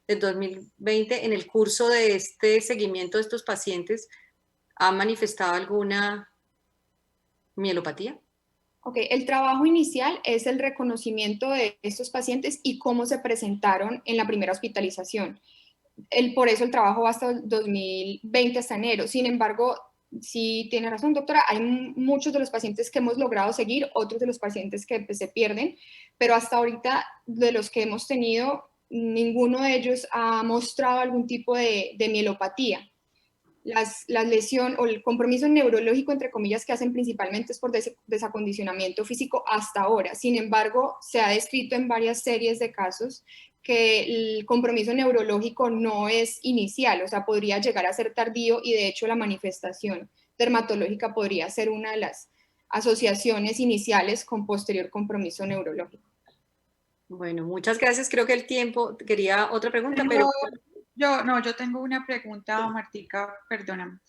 del 2020. En el curso de este seguimiento de estos pacientes, ¿han manifestado alguna mielopatía? Ok, el trabajo inicial es el reconocimiento de estos pacientes y cómo se presentaron en la primera hospitalización. Por eso el trabajo va hasta el 2020, hasta enero. Sin embargo, sí tiene razón, doctora, hay muchos de los pacientes que hemos logrado seguir, otros de los pacientes que pues, se pierden, pero hasta ahorita de los que hemos tenido, ninguno de ellos ha mostrado algún tipo de mielopatía. La lesión o el compromiso neurológico, entre comillas, que hacen principalmente es por desacondicionamiento físico hasta ahora. Sin embargo, se ha descrito en varias series de casos que el compromiso neurológico no es inicial, o sea, podría llegar a ser tardío, y de hecho la manifestación dermatológica podría ser una de las asociaciones iniciales con posterior compromiso neurológico. Bueno, muchas gracias. Creo que el tiempo, quería otra pregunta, pero... Yo tengo una pregunta, Martica, perdóname.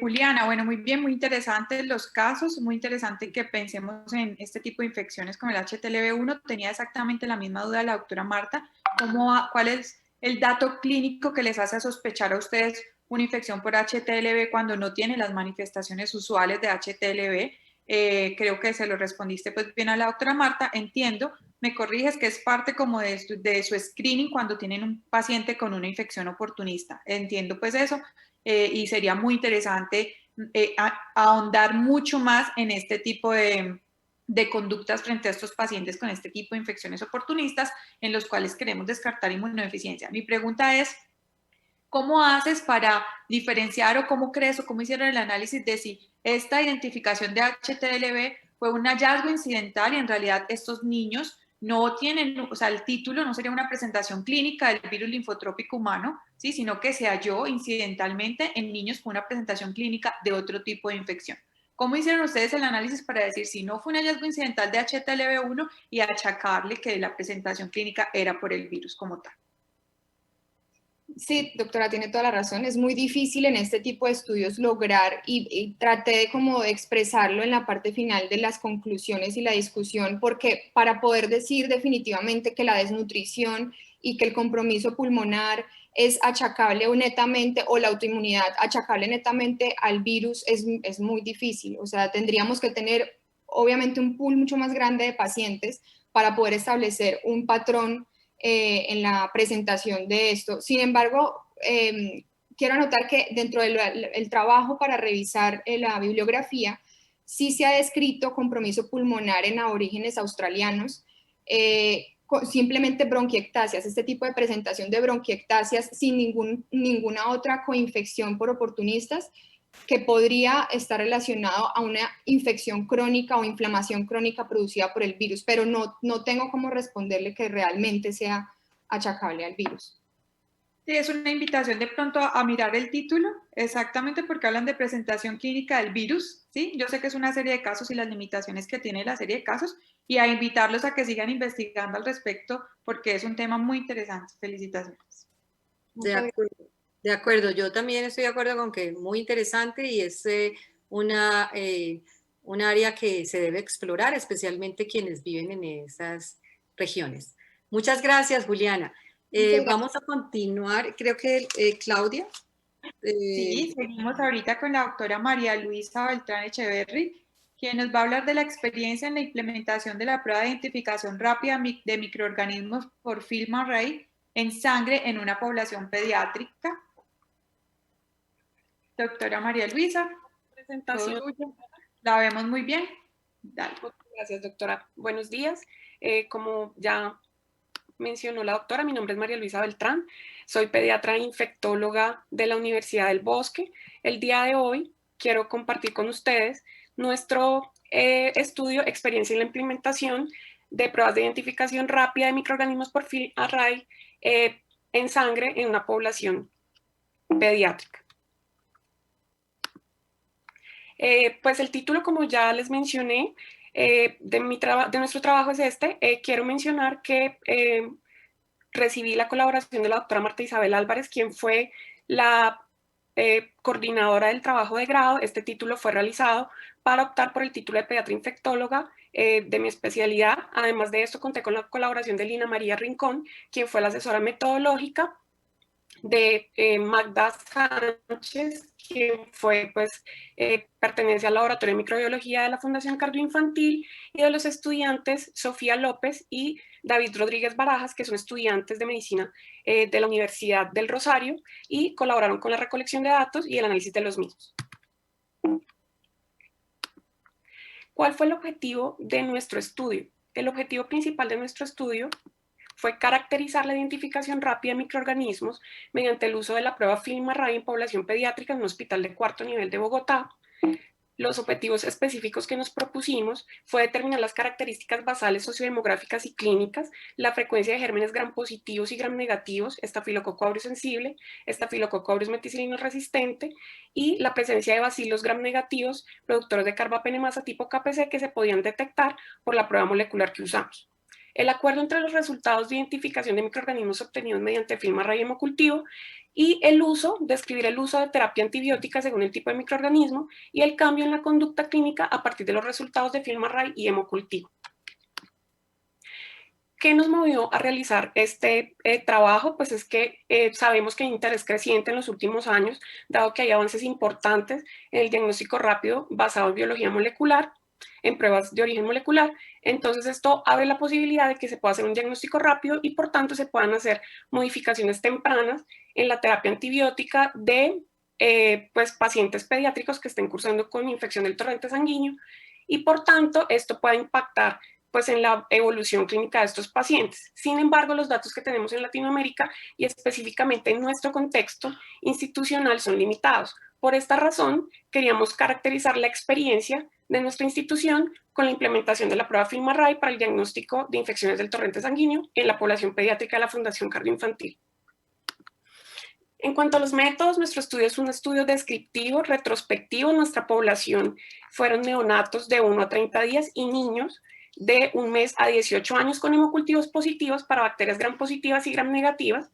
Juliana, bueno, muy bien, muy interesantes los casos, muy interesante que pensemos en este tipo de infecciones con el HTLV1. Tenía exactamente la misma duda la doctora Marta, ¿cuál es el dato clínico que les hace sospechar a ustedes una infección por HTLV cuando no tiene las manifestaciones usuales de HTLV? Creo que se lo respondiste pues bien a la doctora Marta, entiendo. Me corriges que es parte como de su screening cuando tienen un paciente con una infección oportunista. Entiendo pues eso, y sería muy interesante ahondar mucho más en este tipo de conductas frente a estos pacientes con este tipo de infecciones oportunistas en los cuales queremos descartar inmunodeficiencia. Mi pregunta es, ¿cómo haces para diferenciar o cómo crees o cómo hicieron el análisis de si esta identificación de HTLV fue un hallazgo incidental y en realidad estos niños no tienen, o sea, el título no sería una presentación clínica del virus linfotrópico humano, ¿sí? Sino que se halló incidentalmente en niños con una presentación clínica de otro tipo de infección. ¿Cómo hicieron ustedes el análisis para decir si no fue un hallazgo incidental de HTLV1 y achacarle que la presentación clínica era por el virus como tal? Sí, doctora, tiene toda la razón. Es muy difícil en este tipo de estudios lograr y traté de como expresarlo en la parte final de las conclusiones y la discusión, porque para poder decir definitivamente que la desnutrición y que el compromiso pulmonar es achacable o netamente, o la autoinmunidad achacable netamente al virus es muy difícil. O sea, tendríamos que tener obviamente un pool mucho más grande de pacientes para poder establecer un patrón en la presentación de esto. Sin embargo, quiero anotar que dentro del trabajo para revisar la bibliografía, sí se ha descrito compromiso pulmonar en aborígenes australianos, simplemente bronquiectasias, este tipo de presentación de bronquiectasias sin ninguna otra coinfección por oportunistas, que podría estar relacionado a una infección crónica o inflamación crónica producida por el virus, pero no tengo cómo responderle que realmente sea achacable al virus. Sí, es una invitación de pronto a mirar el título, exactamente porque hablan de presentación clínica del virus, ¿sí? Yo sé que es una serie de casos y las limitaciones que tiene la serie de casos, y a invitarlos a que sigan investigando al respecto porque es un tema muy interesante. Felicitaciones. De acuerdo, yo también estoy de acuerdo con que es muy interesante y es una, un área que se debe explorar, especialmente quienes viven en esas regiones. Muchas gracias, Juliana. Vamos a continuar, creo que Claudia. Sí, seguimos ahorita con la doctora María Luisa Beltrán Echeverry, quien nos va a hablar de la experiencia en la implementación de la prueba de identificación rápida de microorganismos por FilmArray en sangre en una población pediátrica. Doctora María Luisa. Presentación. La vemos muy bien. Dale. Gracias, doctora. Buenos días. Como ya mencionó la doctora, mi nombre es María Luisa Beltrán. Soy pediatra e infectóloga de la Universidad del Bosque. El día de hoy quiero compartir con ustedes nuestro estudio, experiencia en la implementación de pruebas de identificación rápida de microorganismos por FilmArray en sangre en una población pediátrica. Pues el título, como ya les mencioné, de nuestro trabajo es este. Quiero mencionar que recibí la colaboración de la doctora Marta Isabel Álvarez, quien fue la coordinadora del trabajo de grado. Este título fue realizado para optar por el título de pediatra infectóloga de mi especialidad. Además de esto, conté con la colaboración de Lina María Rincón, quien fue la asesora metodológica, de Magda Sánchez, quien fue, pues, pertenece al Laboratorio de Microbiología de la Fundación Cardioinfantil, y de los estudiantes Sofía López y David Rodríguez Barajas, que son estudiantes de medicina de la Universidad del Rosario, y colaboraron con la recolección de datos y el análisis de los mismos. ¿Cuál fue el objetivo de nuestro estudio? El objetivo principal de nuestro estudio fue caracterizar la identificación rápida de microorganismos mediante el uso de la prueba FilmArray en población pediátrica en un hospital de cuarto nivel de Bogotá. Los objetivos específicos que nos propusimos fue determinar las características basales sociodemográficas y clínicas, la frecuencia de gérmenes gram positivos y gram negativos, estafilococo aureus sensible, estafilococo aureus meticilino resistente, y la presencia de bacilos gram negativos, productores de carbapenemasa tipo KPC, que se podían detectar por la prueba molecular que usamos. El acuerdo entre los resultados de identificación de microorganismos obtenidos mediante FilmArray hemocultivo y describir el uso de terapia antibiótica según el tipo de microorganismo y el cambio en la conducta clínica a partir de los resultados de FilmArray y hemocultivo. ¿Qué nos movió a realizar este trabajo? Pues es que sabemos que hay interés creciente en los últimos años, dado que hay avances importantes en el diagnóstico rápido basado en biología molecular, en pruebas de origen molecular. Entonces esto abre la posibilidad de que se pueda hacer un diagnóstico rápido y por tanto se puedan hacer modificaciones tempranas en la terapia antibiótica de pues, pacientes pediátricos que estén cursando con infección del torrente sanguíneo, y por tanto esto puede impactar pues, en la evolución clínica de estos pacientes. Sin embargo, los datos que tenemos en Latinoamérica y específicamente en nuestro contexto institucional son limitados. Por esta razón, queríamos caracterizar la experiencia de nuestra institución con la implementación de la prueba FILMARRAY para el diagnóstico de infecciones del torrente sanguíneo en la población pediátrica de la Fundación Cardioinfantil. En cuanto a los métodos, nuestro estudio es un estudio descriptivo, retrospectivo. Nuestra población fueron neonatos de 1 a 30 días y niños de 1 mes a 18 años con hemocultivos positivos para bacterias gram positivas y gram negativas,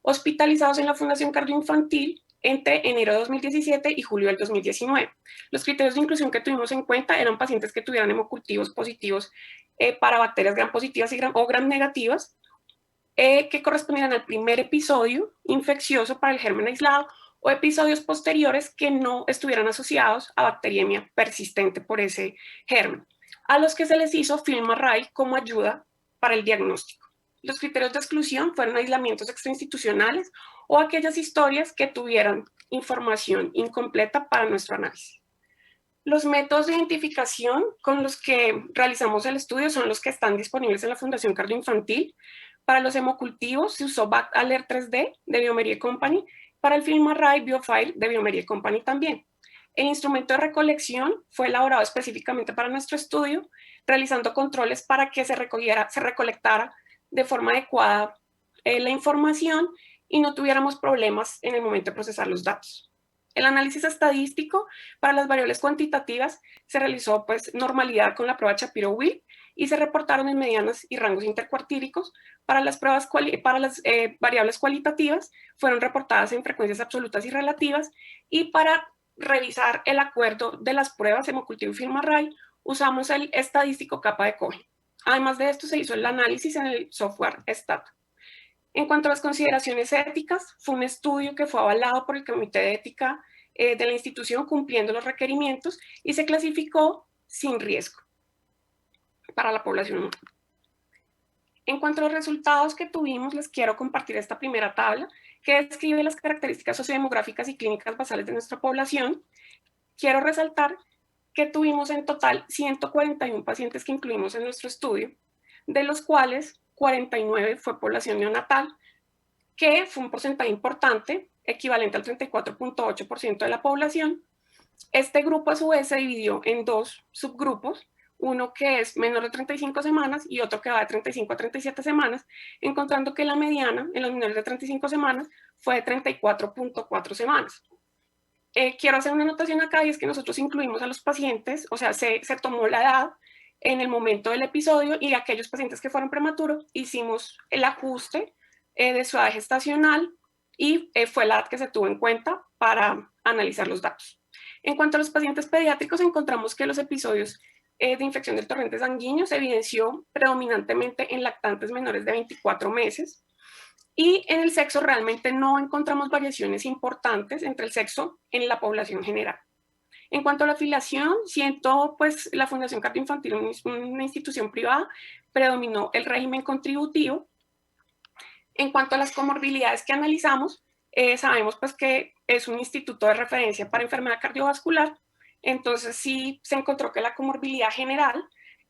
hospitalizados en la Fundación Cardioinfantil entre enero de 2017 y julio del 2019. Los criterios de inclusión que tuvimos en cuenta eran pacientes que tuvieran hemocultivos positivos para bacterias gram positivas y o gram negativas, que correspondieran al primer episodio infeccioso para el germen aislado o episodios posteriores que no estuvieran asociados a bacteriemia persistente por ese germen, a los que se les hizo FILMARRAY como ayuda para el diagnóstico. Los criterios de exclusión fueron aislamientos extrainstitucionales o aquellas historias que tuvieran información incompleta para nuestro análisis. Los métodos de identificación con los que realizamos el estudio son los que están disponibles en la Fundación Cardioinfantil. Para los hemocultivos se usó BACT-ALERT 3D de Biomerie Company, para el FILMARRAY BioFile de Biomerie Company también. El instrumento de recolección fue elaborado específicamente para nuestro estudio, realizando controles para que se recolectara de forma adecuada la información y no tuviéramos problemas en el momento de procesar los datos. El análisis estadístico para las variables cuantitativas se realizó normalidad con la prueba Shapiro-Wilk y se reportaron en medianas y rangos intercuartíricos. Para las variables cualitativas fueron reportadas en frecuencias absolutas y relativas, y para revisar el acuerdo de las pruebas hemocultivo y FILMARRAY usamos el estadístico capa de Cohen. Además de esto se hizo el análisis en el software STAT. En cuanto a las consideraciones éticas, fue un estudio que fue avalado por el Comité de Ética de la institución cumpliendo los requerimientos y se clasificó sin riesgo para la población humana. En cuanto a los resultados que tuvimos, les quiero compartir esta primera tabla que describe las características sociodemográficas y clínicas basales de nuestra población. Quiero resaltar que tuvimos en total 141 pacientes que incluimos en nuestro estudio, de los cuales 49 fue población neonatal, que fue un porcentaje importante, equivalente al 34.8% de la población. Este grupo a su vez se dividió en dos subgrupos, uno que es menor de 35 semanas y otro que va de 35 a 37 semanas, encontrando que la mediana en los menores de 35 semanas fue de 34.4 semanas. Quiero hacer una anotación acá, y es que nosotros incluimos a los pacientes, o sea, se tomó la edad en el momento del episodio, y aquellos pacientes que fueron prematuros hicimos el ajuste de su edad gestacional y fue la edad que se tuvo en cuenta para analizar los datos. En cuanto a los pacientes pediátricos, encontramos que los episodios de infección del torrente sanguíneo se evidenció predominantemente en lactantes menores de 24 meses, y en el sexo realmente no encontramos variaciones importantes entre el sexo en la población general. En cuanto a la afiliación, siendo la Fundación Cardioinfantil una institución privada, predominó el régimen contributivo. En cuanto a las comorbilidades que analizamos, sabemos que es un instituto de referencia para enfermedad cardiovascular, entonces sí se encontró que la comorbilidad general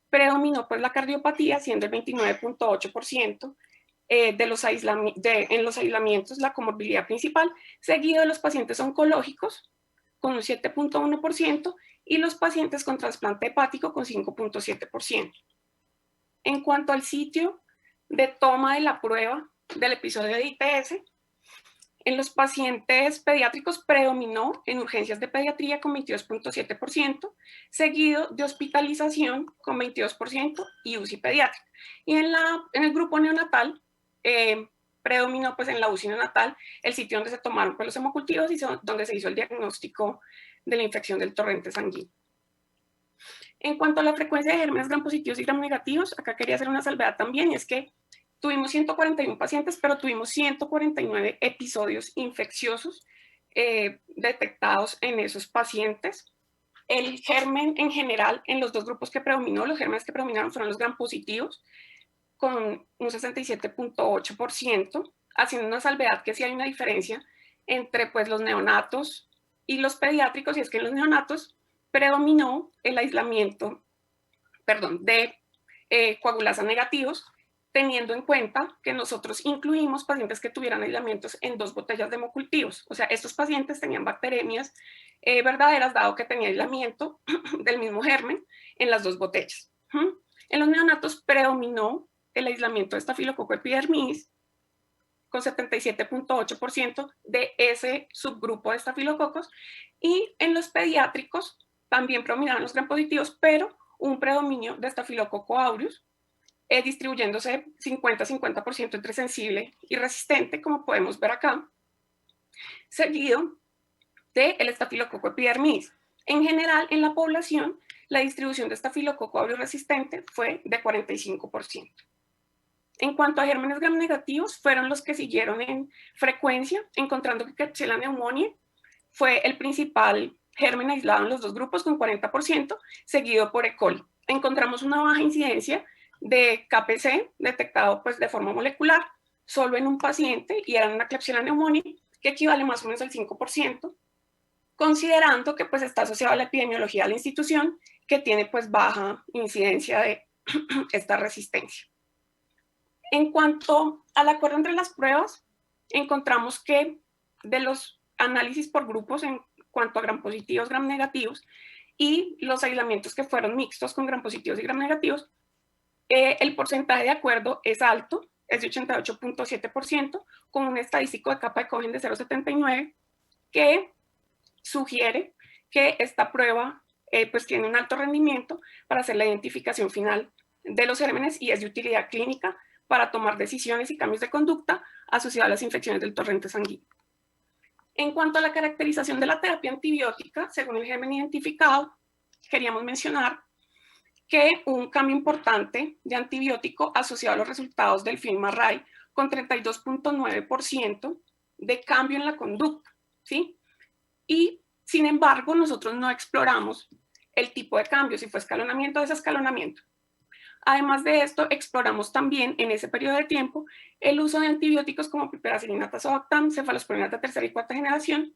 predominó la cardiopatía, siendo el 29.8%, en los aislamientos la comorbilidad principal, seguido de los pacientes oncológicos con un 7.1% y los pacientes con trasplante hepático con 5.7%. En cuanto al sitio de toma de la prueba del episodio de IPS, en los pacientes pediátricos predominó en urgencias de pediatría con 22.7%, seguido de hospitalización con 22% y UCI pediátrica. Y en el grupo neonatal predominó en la UCI neonatal el sitio donde se tomaron los hemocultivos y donde se hizo el diagnóstico de la infección del torrente sanguíneo. En cuanto a la frecuencia de gérmenes gram positivos y gram negativos, acá quería hacer una salvedad también, y es que tuvimos 141 pacientes, pero tuvimos 149 episodios infecciosos detectados en esos pacientes. El germen en general, en los dos grupos que predominó, los gérmenes que predominaron fueron los gram positivos, con un 67.8%, haciendo una salvedad que sí hay una diferencia entre los neonatos y los pediátricos, y es que en los neonatos predominó el aislamiento, de coagulasa negativos, teniendo en cuenta que nosotros incluimos pacientes que tuvieran aislamientos en 2 botellas de hemocultivos. O sea, estos pacientes tenían bacteremias verdaderas, dado que tenía aislamiento del mismo germen en las 2 botellas. En los neonatos predominó el aislamiento de Staphylococcus epidermidis, con 77.8% de ese subgrupo de estafilococos, y en los pediátricos también predominaban los gram positivos, pero un predominio de Staphylococcus aureus, distribuyéndose 50-50% entre sensible y resistente, como podemos ver acá, seguido del Staphylococcus epidermidis. En general, en la población, la distribución de Staphylococcus aureus resistente fue de 45%. En cuanto a gérmenes gram negativos, fueron los que siguieron en frecuencia, encontrando que Klebsiella pneumoniae fue el principal germen aislado en los 2 grupos con 40%, seguido por E. coli. Encontramos una baja incidencia de KPC detectado pues, de forma molecular solo en un paciente, y era una Klebsiella pneumoniae, que equivale más o menos al 5%, considerando que pues, está asociado a la epidemiología de la institución, que tiene pues, baja incidencia de esta resistencia. En cuanto al acuerdo entre las pruebas, encontramos que de los análisis por grupos en cuanto a gram positivos, gram negativos, y los aislamientos que fueron mixtos con gram positivos y gram negativos, el porcentaje de acuerdo es alto, es de 88.7%, con un estadístico de capa de Cohen de 0.79, que sugiere que esta prueba pues tiene un alto rendimiento para hacer la identificación final de los gérmenes y es de utilidad clínica para tomar decisiones y cambios de conducta asociados a las infecciones del torrente sanguíneo. En cuanto a la caracterización de la terapia antibiótica, según el germen identificado, queríamos mencionar que un cambio importante de antibiótico asociado a los resultados del FILMARRAY, con 32.9% de cambio en la conducta, ¿sí? Y, sin embargo, nosotros no exploramos el tipo de cambio, si fue escalonamiento o desescalonamiento. Además de esto, exploramos también en ese periodo de tiempo el uso de antibióticos como piperacillina, tazobactam, cefalosporina de tercera y cuarta generación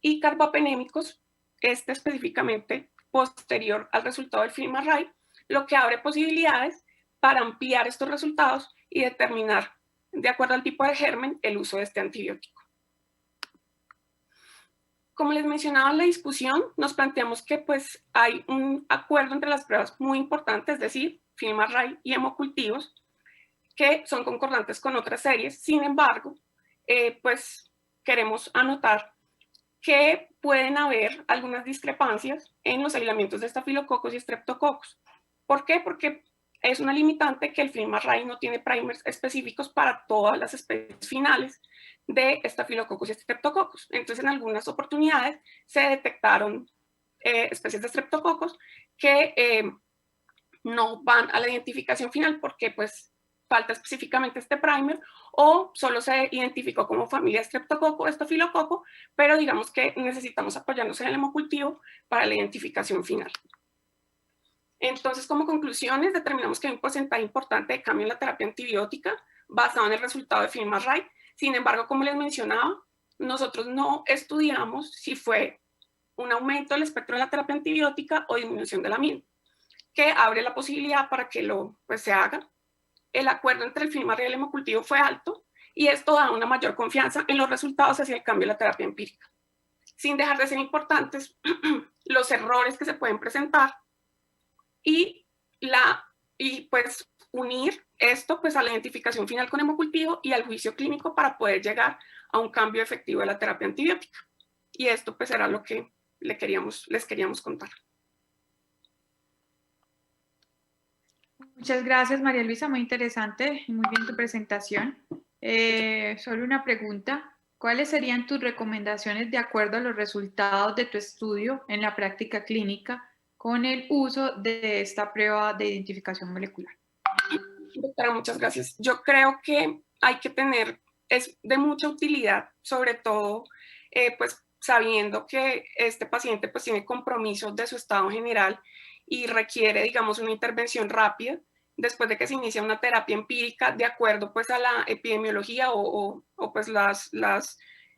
y carbapenémicos, específicamente posterior al resultado del FILMARRAY, lo que abre posibilidades para ampliar estos resultados y determinar, de acuerdo al tipo de germen, el uso de este antibiótico. Como les mencionaba en la discusión, nos planteamos que pues, hay un acuerdo entre las pruebas muy importantes, es decir, FILMARRAY y hemocultivos, que son concordantes con otras series. Sin embargo, pues queremos anotar que pueden haber algunas discrepancias en los aislamientos de estafilococos y estreptococos. ¿Por qué? Porque es una limitante que el FILMARRAY no tiene primers específicos para todas las especies finales de estafilococos y estreptococos. Entonces, en algunas oportunidades se detectaron especies de estreptococos que no van a la identificación final porque pues falta específicamente este primer, o solo se identificó como familia Streptococcus, estafilococo, pero digamos que necesitamos apoyarnos en el hemocultivo para la identificación final. Entonces, como conclusiones, determinamos que hay un porcentaje importante de cambio en la terapia antibiótica basado en el resultado de FILMARRAY. Sin embargo, como les mencionaba, nosotros no estudiamos si fue un aumento del espectro de la terapia antibiótica o disminución de la misma, que abre la posibilidad para que se haga. El acuerdo entre el FILMARRAY y el hemocultivo fue alto y esto da una mayor confianza en los resultados hacia el cambio de la terapia empírica, sin dejar de ser importantes los errores que se pueden presentar y pues unir esto pues a la identificación final con hemocultivo y al juicio clínico para poder llegar a un cambio efectivo de la terapia antibiótica. Y esto pues era lo que les queríamos contar. Muchas gracias, María Luisa, muy interesante y muy bien tu presentación. Solo una pregunta. ¿Cuáles serían tus recomendaciones de acuerdo a los resultados de tu estudio en la práctica clínica con el uso de esta prueba de identificación molecular? Doctora, muchas gracias. Yo creo que hay que es de mucha utilidad, sobre todo pues sabiendo que este paciente pues tiene compromisos de su estado general y requiere, digamos, una intervención rápida después de que se inicia una terapia empírica de acuerdo pues a la epidemiología o pues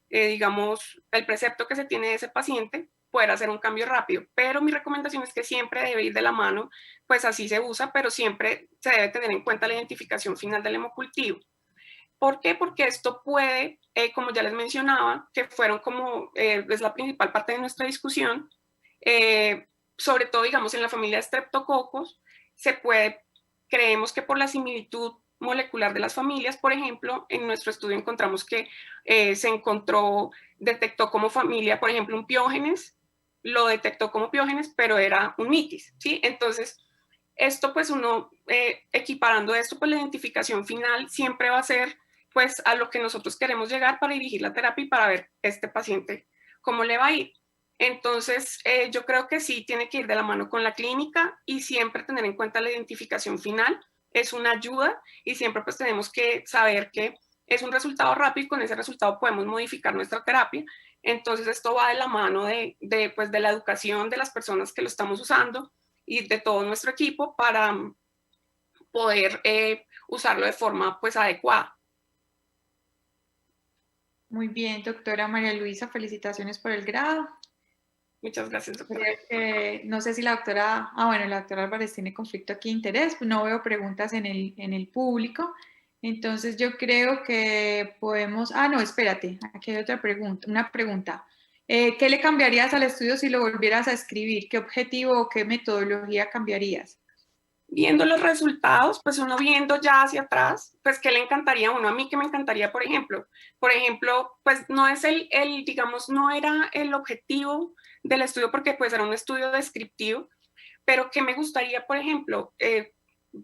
digamos, el precepto que se tiene de ese paciente, poder hacer un cambio rápido. Pero mi recomendación es que siempre debe ir de la mano, pues así se usa, pero siempre se debe tener en cuenta la identificación final del hemocultivo. ¿Por qué? Porque esto puede, como ya les mencionaba, que fueron como, es la principal parte de nuestra discusión, sobre todo, digamos, en la familia de Streptococcus, creemos que por la similitud molecular de las familias, por ejemplo, en nuestro estudio encontramos que detectó como familia, por ejemplo, un piógenes, lo detectó como piógenes, pero era un mitis, ¿sí? Entonces, esto pues uno, equiparando esto, pues la identificación final siempre va a ser pues a lo que nosotros queremos llegar para dirigir la terapia y para ver este paciente cómo le va a ir. Entonces, yo creo que sí tiene que ir de la mano con la clínica y siempre tener en cuenta la identificación final. Es una ayuda y siempre pues tenemos que saber que es un resultado rápido y con ese resultado podemos modificar nuestra terapia. Entonces, esto va de la mano de la educación de las personas que lo estamos usando y de todo nuestro equipo para poder usarlo de forma pues adecuada. Muy bien, doctora María Luisa, felicitaciones por el grado. Muchas gracias, doctora. No sé si la doctora, la doctora Álvarez tiene conflicto aquí de interés, no veo preguntas en el público, entonces yo creo que podemos, no, espérate, aquí hay una pregunta. ¿Qué le cambiarías al estudio si lo volvieras a escribir? ¿Qué objetivo o qué metodología cambiarías? Viendo los resultados, pues uno viendo ya hacia atrás, pues ¿qué le encantaría a uno? A mí que me encantaría, por ejemplo, pues no es digamos, no era el objetivo del estudio porque pues era un estudio descriptivo, pero que me gustaría, por ejemplo,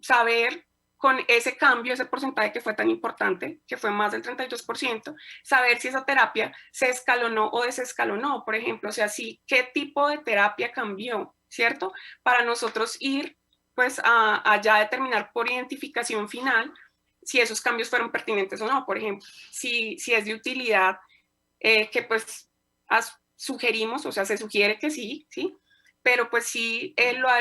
saber con ese cambio, ese porcentaje que fue tan importante, que fue más del 32%, saber si esa terapia se escalonó o desescalonó, por ejemplo, o sea, qué tipo de terapia cambió, ¿cierto? Para nosotros ir pues a ya determinar por identificación final si esos cambios fueron pertinentes o no. Por ejemplo, si es de utilidad, que pues sugerimos, o sea, se sugiere que sí, pero pues sí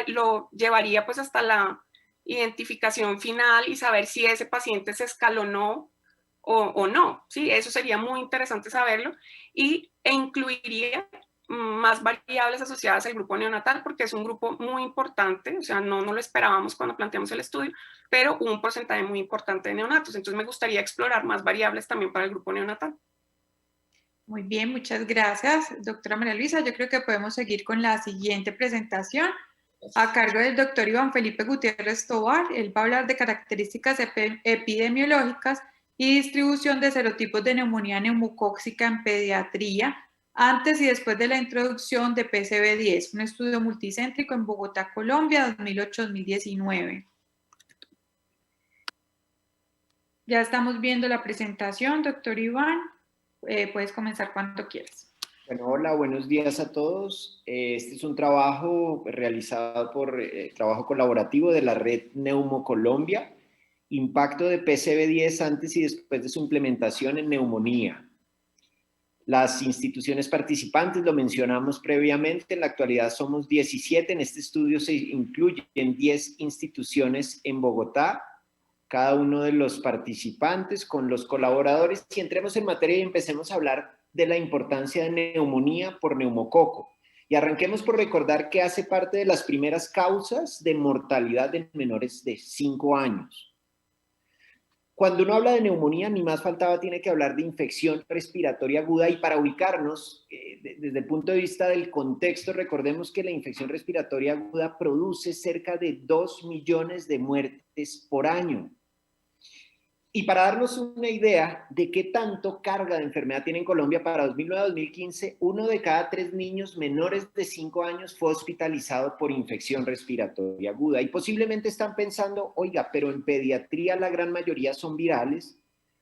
lo llevaría pues hasta la identificación final y saber si ese paciente se escalonó o no, ¿sí? Eso sería muy interesante saberlo e incluiría más variables asociadas al grupo neonatal porque es un grupo muy importante, o sea, no lo esperábamos cuando planteamos el estudio, pero un porcentaje muy importante de neonatos, entonces me gustaría explorar más variables también para el grupo neonatal. Muy bien, muchas gracias, doctora María Luisa. Yo creo que podemos seguir con la siguiente presentación a cargo del doctor Iván Felipe Gutiérrez Tovar. Él va a hablar de características epidemiológicas y distribución de serotipos de neumonía neumocóxica en pediatría antes y después de la introducción de PCV10, un estudio multicéntrico en Bogotá, Colombia, 2008-2019. Ya estamos viendo la presentación, doctor Iván. Puedes comenzar cuando quieras. Bueno, hola, buenos días a todos. Este es un trabajo realizado por trabajo colaborativo de la red Neumo Colombia, impacto de PCV10 antes y después de su implementación en neumonía. Las instituciones participantes, lo mencionamos previamente, en la actualidad somos 17, en este estudio se incluyen 10 instituciones en Bogotá, cada uno de los participantes con los colaboradores, y entremos en materia y empecemos a hablar de la importancia de neumonía por neumococo. Y arranquemos por recordar que hace parte de las primeras causas de mortalidad en menores de 5 años. Cuando uno habla de neumonía, ni más faltaba, tiene que hablar de infección respiratoria aguda, y para ubicarnos, desde el punto de vista del contexto, recordemos que la infección respiratoria aguda produce cerca de 2 millones de muertes por año. Y para darnos una idea de qué tanto carga de enfermedad tiene en Colombia, para 2009-2015, 1 de cada 3 niños menores de 5 años fue hospitalizado por infección respiratoria aguda. Y posiblemente están pensando, oiga, pero en pediatría la gran mayoría son virales.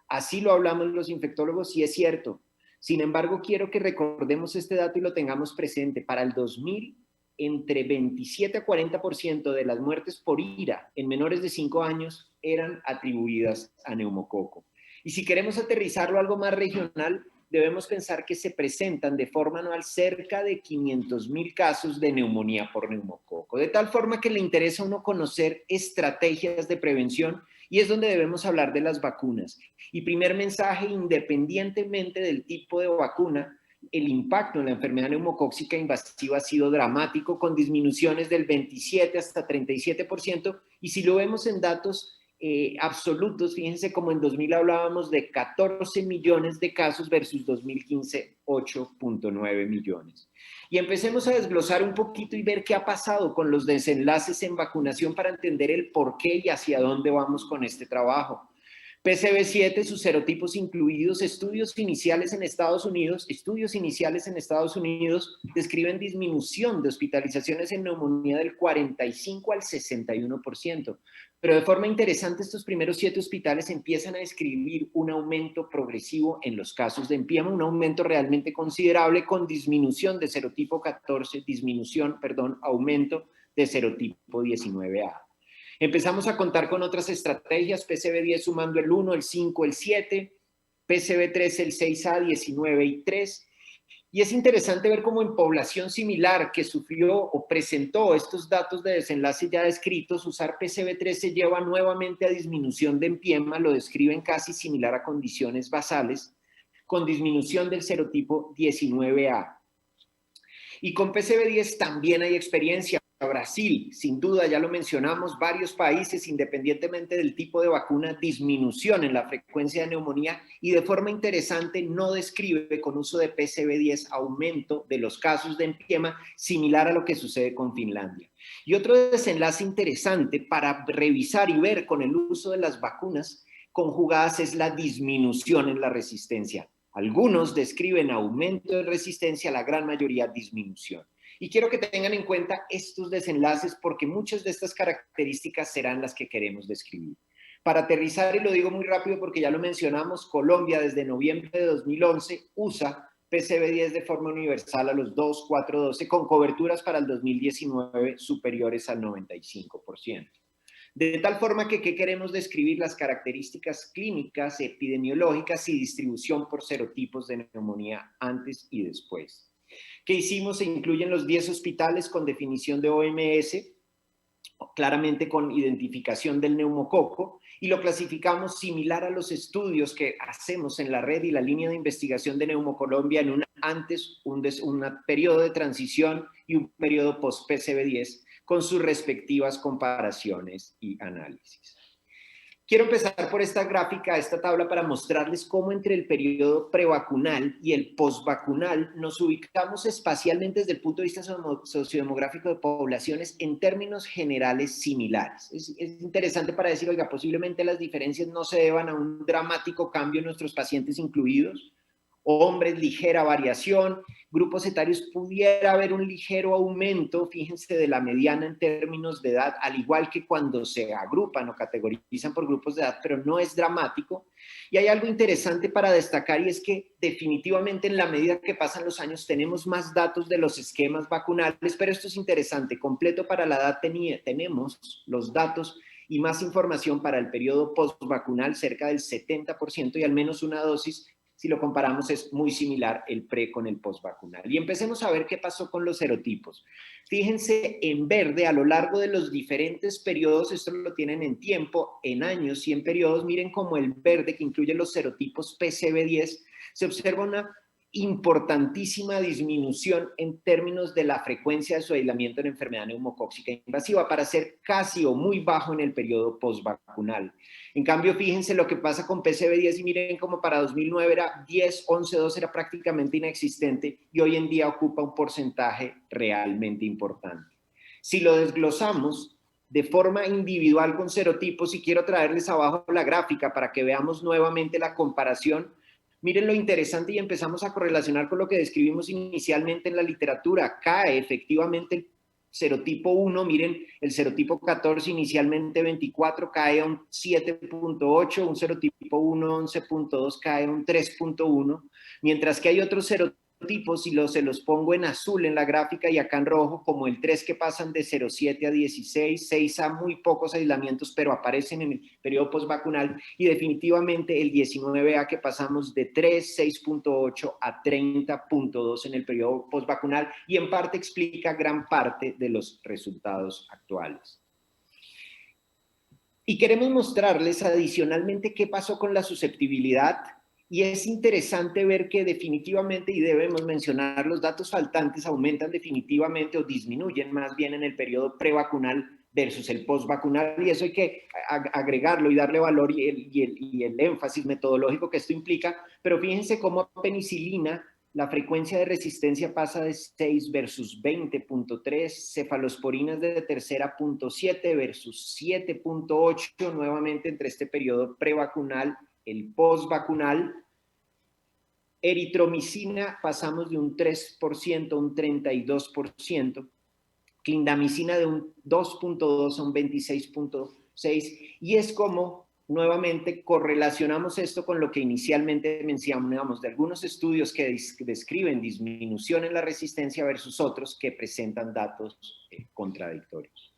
Así lo hablamos los infectólogos, y es cierto. Sin embargo, quiero que recordemos este dato y lo tengamos presente. Para el 2000, entre 27 a 40% de las muertes por IRA en menores de 5 años eran atribuidas a neumococo. Y si queremos aterrizarlo a algo más regional, debemos pensar que se presentan de forma anual cerca de 500,000 casos de neumonía por neumococo, de tal forma que le interesa a uno conocer estrategias de prevención, y es donde debemos hablar de las vacunas. Y primer mensaje, independientemente del tipo de vacuna, el impacto en la enfermedad neumocóxica invasiva ha sido dramático, con disminuciones del 27 hasta 37%, y si lo vemos en datos absolutos, fíjense como en 2000 hablábamos de 14 millones de casos versus 2015 8.9 millones. Y empecemos a desglosar un poquito y ver qué ha pasado con los desenlaces en vacunación para entender el por qué y hacia dónde vamos con este trabajo. PCV7, sus serotipos incluidos, estudios iniciales en Estados Unidos describen disminución de hospitalizaciones en neumonía del 45 al 61%. Pero de forma interesante, estos primeros 7 hospitales empiezan a describir un aumento progresivo en los casos de empiema, un aumento realmente considerable con disminución de serotipo 14, aumento de serotipo 19A. Empezamos a contar con otras estrategias, PCV10 sumando el 1, el 5, el 7, PCV3, el 6A, 19 y 3. Y es interesante ver cómo en población similar que sufrió o presentó estos datos de desenlace ya descritos, usar PCV3 se lleva nuevamente a disminución de empiema, lo describen casi similar a condiciones basales, con disminución del serotipo 19A. Y con PCV10 también hay experiencia. Brasil, sin duda, ya lo mencionamos, varios países, independientemente del tipo de vacuna, disminución en la frecuencia de neumonía y de forma interesante no describe con uso de PCV10 aumento de los casos de empiema similar a lo que sucede con Finlandia. Y otro desenlace interesante para revisar y ver con el uso de las vacunas conjugadas es la disminución en la resistencia. Algunos describen aumento de resistencia, la gran mayoría disminución. Y quiero que tengan en cuenta estos desenlaces porque muchas de estas características serán las que queremos describir. Para aterrizar, y lo digo muy rápido porque ya lo mencionamos, Colombia desde noviembre de 2011 usa PCV10 de forma universal a los 2, 4, 12 con coberturas para el 2019 superiores al 95%. De tal forma que, ¿qué queremos describir? Las características clínicas, epidemiológicas y distribución por serotipos de neumonía antes y después. ¿Qué hicimos? Se incluyen los 10 hospitales con definición de OMS, claramente con identificación del neumococo, y lo clasificamos similar a los estudios que hacemos en la red y la línea de investigación de Neumocolombia en un antes, un periodo de transición y un periodo post-PCV10 con sus respectivas comparaciones y análisis. Quiero empezar por esta gráfica, esta tabla, para mostrarles cómo entre el periodo prevacunal y el postvacunal nos ubicamos espacialmente desde el punto de vista sociodemográfico de poblaciones en términos generales similares. Es interesante para decir, oiga, posiblemente las diferencias no se deban a un dramático cambio en nuestros pacientes incluidos, hombres, ligera variación, grupos etarios pudiera haber un ligero aumento, fíjense, de la mediana en términos de edad, al igual que cuando se agrupan o categorizan por grupos de edad, pero no es dramático. Y hay algo interesante para destacar y es que definitivamente en la medida que pasan los años tenemos más datos de los esquemas vacunales, pero esto es interesante, completo para la edad tenemos los datos y más información para el periodo postvacunal, cerca del 70% y al menos una dosis. Si lo comparamos es muy similar el pre con el postvacunal. Y empecemos a ver qué pasó con los serotipos. Fíjense en verde a lo largo de los diferentes periodos, esto lo tienen en tiempo, en años y en periodos, miren como el verde que incluye los serotipos PCV10, se observa una importantísima disminución en términos de la frecuencia de su aislamiento en enfermedad neumocóxica invasiva para ser casi o muy bajo en el periodo postvacunal. En cambio, fíjense lo que pasa con PCV10 y miren como para 2009 era 10, 11, 12 era prácticamente inexistente y hoy en día ocupa un porcentaje realmente importante. Si lo desglosamos de forma individual con serotipos, y quiero traerles abajo la gráfica para que veamos nuevamente la comparación. Miren lo interesante y empezamos a correlacionar con lo que describimos inicialmente en la literatura. Cae efectivamente el serotipo 1, miren, el serotipo 14 inicialmente 24, cae a un 7.8, un serotipo 1, 11.2, cae a un 3.1, mientras que hay otros serotipos, y se los pongo en azul en la gráfica y acá en rojo, como el 3 que pasan de 0.7 a 16, 6 a muy pocos aislamientos, pero aparecen en el periodo postvacunal, y definitivamente el 19A que pasamos de 3, 6.8 a 30.2 en el periodo postvacunal, y en parte explica gran parte de los resultados actuales. Y queremos mostrarles adicionalmente qué pasó con la susceptibilidad Y es interesante ver que definitivamente, y debemos mencionar, los datos faltantes aumentan definitivamente o disminuyen más bien en el periodo prevacunal versus el postvacunal, y eso hay que agregarlo y darle valor y el énfasis metodológico que esto implica. Pero fíjense cómo penicilina, la frecuencia de resistencia pasa de 6 versus 20.3, cefalosporinas de tercera 0.7 versus 7.8, nuevamente entre este periodo prevacunal, el postvacunal. Eritromicina pasamos de un 3% a un 32%, clindamicina de un 2.2 a un 26.6, y es como nuevamente correlacionamos esto con lo que inicialmente mencionábamos de algunos estudios que describen disminución en la resistencia versus otros que presentan datos contradictorios.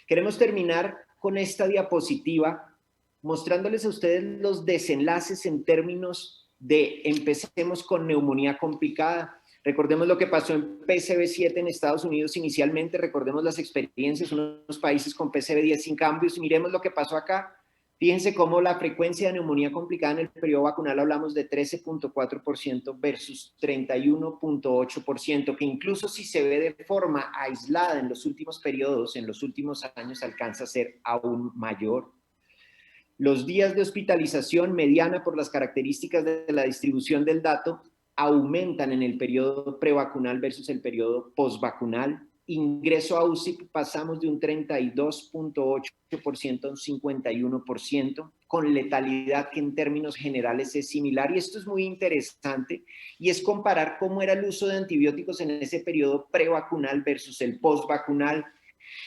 Queremos terminar con esta diapositiva mostrándoles a ustedes los desenlaces en términos de empecemos con neumonía complicada. Recordemos lo que pasó en PCV7 en Estados Unidos inicialmente, recordemos las experiencias en unos países con PCV10 sin cambios y miremos lo que pasó acá. Fíjense cómo la frecuencia de neumonía complicada en el periodo vacunal hablamos de 13.4% versus 31.8%, que incluso si se ve de forma aislada en los últimos periodos, en los últimos años, alcanza a ser aún mayor. Los días de hospitalización mediana por las características de la distribución del dato aumentan en el periodo prevacunal versus el periodo postvacunal. Ingreso a UCI pasamos de un 32.8% a un 51%, con letalidad que en términos generales es similar. Y esto es muy interesante, y es comparar cómo era el uso de antibióticos en ese periodo prevacunal versus el postvacunal.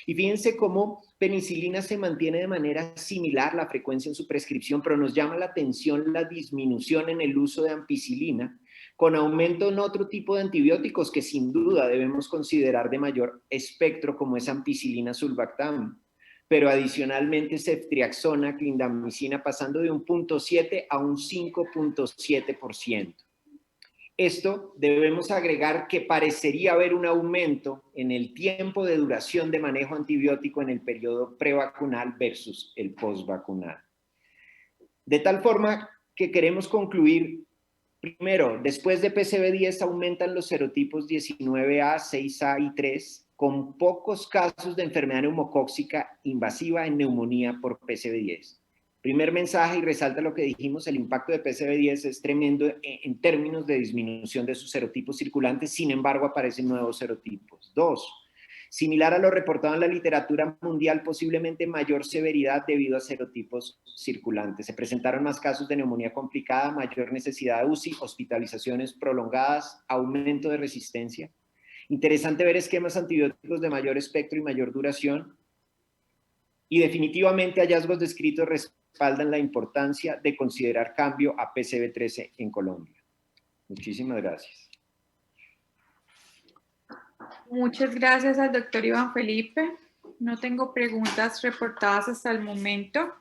Y fíjense cómo penicilina se mantiene de manera similar la frecuencia en su prescripción, pero nos llama la atención la disminución en el uso de ampicilina, con aumento en otro tipo de antibióticos que sin duda debemos considerar de mayor espectro, como es ampicilina sulbactam, pero adicionalmente ceftriaxona, clindamicina, pasando de un 0.7 a un 5.7%. Esto debemos agregar que parecería haber un aumento en el tiempo de duración de manejo antibiótico en el periodo prevacunal versus el postvacunal. De tal forma que queremos concluir. Primero, después de PCV10 aumentan los serotipos 19A, 6A y 3, con pocos casos de enfermedad neumocóxica invasiva en neumonía por PCV10. Primer mensaje, y resalta lo que dijimos, el impacto de PCV10 es tremendo en términos de disminución de sus serotipos circulantes, sin embargo aparecen nuevos serotipos. 2. Similar a lo reportado en la literatura mundial, posiblemente mayor severidad debido a serotipos circulantes. Se presentaron más casos de neumonía complicada, mayor necesidad de UCI, hospitalizaciones prolongadas, aumento de resistencia. Interesante ver esquemas antibióticos de mayor espectro y mayor duración. Y definitivamente hallazgos descritos respaldan la importancia de considerar cambio a PCV13 en Colombia. Muchísimas gracias. Muchas gracias al doctor Iván Felipe. No tengo preguntas reportadas hasta el momento.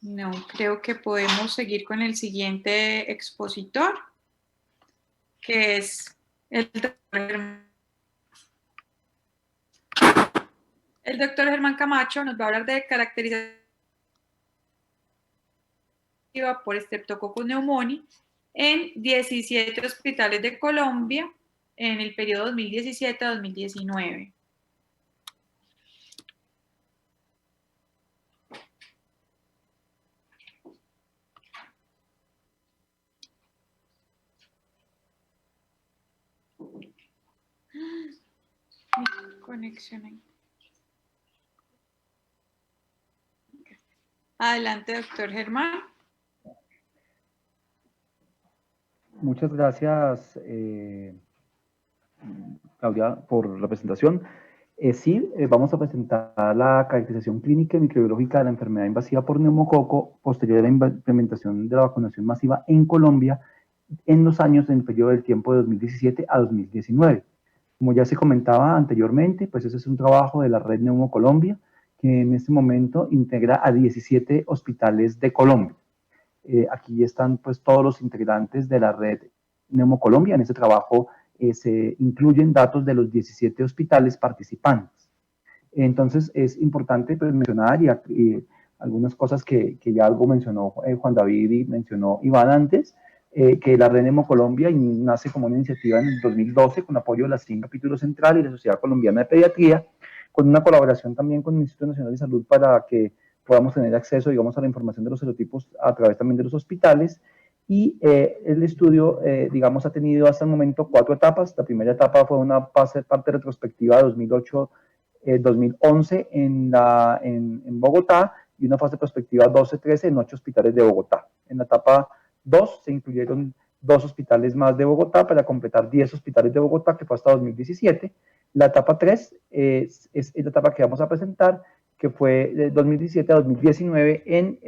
No, creo que podemos seguir con el siguiente expositor, que es el doctor Germán Camacho. Nos va a hablar de caracterización por Streptococcus pneumoniae en 17 hospitales de Colombia en el periodo 2017 a 2019. Mi conexión ahí. Adelante, doctor Germán. Muchas gracias, Claudia, por la presentación. Vamos a presentar la caracterización clínica y microbiológica de la enfermedad invasiva por neumococo posterior a la implementación de la vacunación masiva en Colombia en los años en el periodo del tiempo de 2017 a 2019. Como ya se comentaba anteriormente, pues ese es un trabajo de la Red Neumo Colombia, que en este momento integra a 17 hospitales de Colombia. Aquí están pues todos los integrantes de la Red Neumo Colombia. En este trabajo se incluyen datos de los 17 hospitales participantes. Entonces es importante pues, mencionar y algunas cosas que ya algo mencionó Juan David y mencionó Iván antes, que la Red Nemo Colombia nace como una iniciativa en el 2012 con apoyo de la SIN Capítulo Central y la Sociedad Colombiana de Pediatría, con una colaboración también con el Instituto Nacional de Salud para que podamos tener acceso, digamos, a la información de los serotipos a través también de los hospitales. Y el estudio, digamos, ha tenido hasta el momento 4 etapas. La primera etapa fue una parte retrospectiva de 2008-2011 en Bogotá y una fase prospectiva 12-13 en 8 hospitales de Bogotá. En la etapa 2 se incluyeron 2 hospitales más de Bogotá para completar 10 hospitales de Bogotá, que fue hasta 2017. La etapa 3 es la etapa que vamos a presentar, que fue de 2017 a 2019 en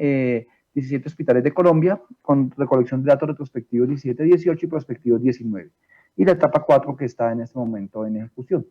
17 hospitales de Colombia, con recolección de datos retrospectivos 17-18 y prospectivos 19. Y la etapa 4 que está en este momento en ejecución.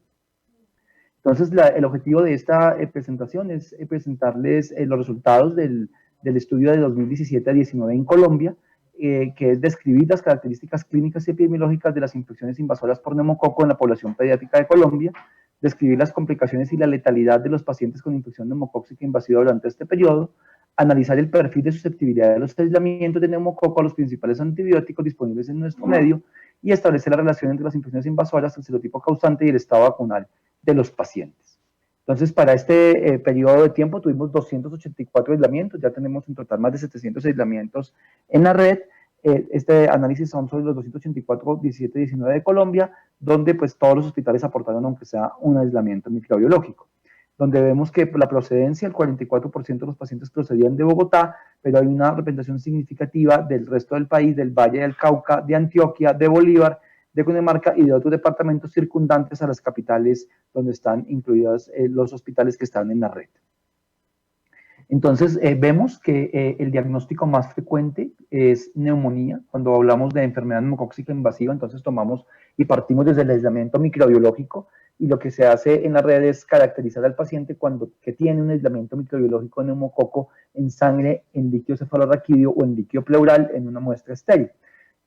Entonces, el objetivo de esta presentación es presentarles los resultados del estudio de 2017 a 19 en Colombia, que es describir las características clínicas y epidemiológicas de las infecciones invasoras por neumococo en la población pediátrica de Colombia, describir las complicaciones y la letalidad de los pacientes con infección neumocóxica invasiva durante este periodo, analizar el perfil de susceptibilidad de los aislamientos de neumococo a los principales antibióticos disponibles en nuestro medio y establecer la relación entre las infecciones invasoras, el serotipo causante y el estado vacunal de los pacientes. Entonces, para este periodo de tiempo tuvimos 284 aislamientos, ya tenemos en total más de 700 aislamientos en la red. Este análisis son sobre los 284, 17, 19 de Colombia, donde pues todos los hospitales aportaron aunque sea un aislamiento microbiológico, donde vemos que por la procedencia, el 44% de los pacientes procedían de Bogotá, pero hay una representación significativa del resto del país, del Valle del Cauca, de Antioquia, de Bolívar, de Cundinamarca y de otros departamentos circundantes a las capitales donde están incluidos los hospitales que están en la red. Entonces, vemos que el diagnóstico más frecuente es neumonía. Cuando hablamos de enfermedad neumocóxica invasiva, entonces tomamos y partimos desde el aislamiento microbiológico, y lo que se hace en la red es caracterizar al paciente que tiene un aislamiento microbiológico de neumococo en sangre, en líquido cefalorraquídeo o en líquido pleural en una muestra estéril.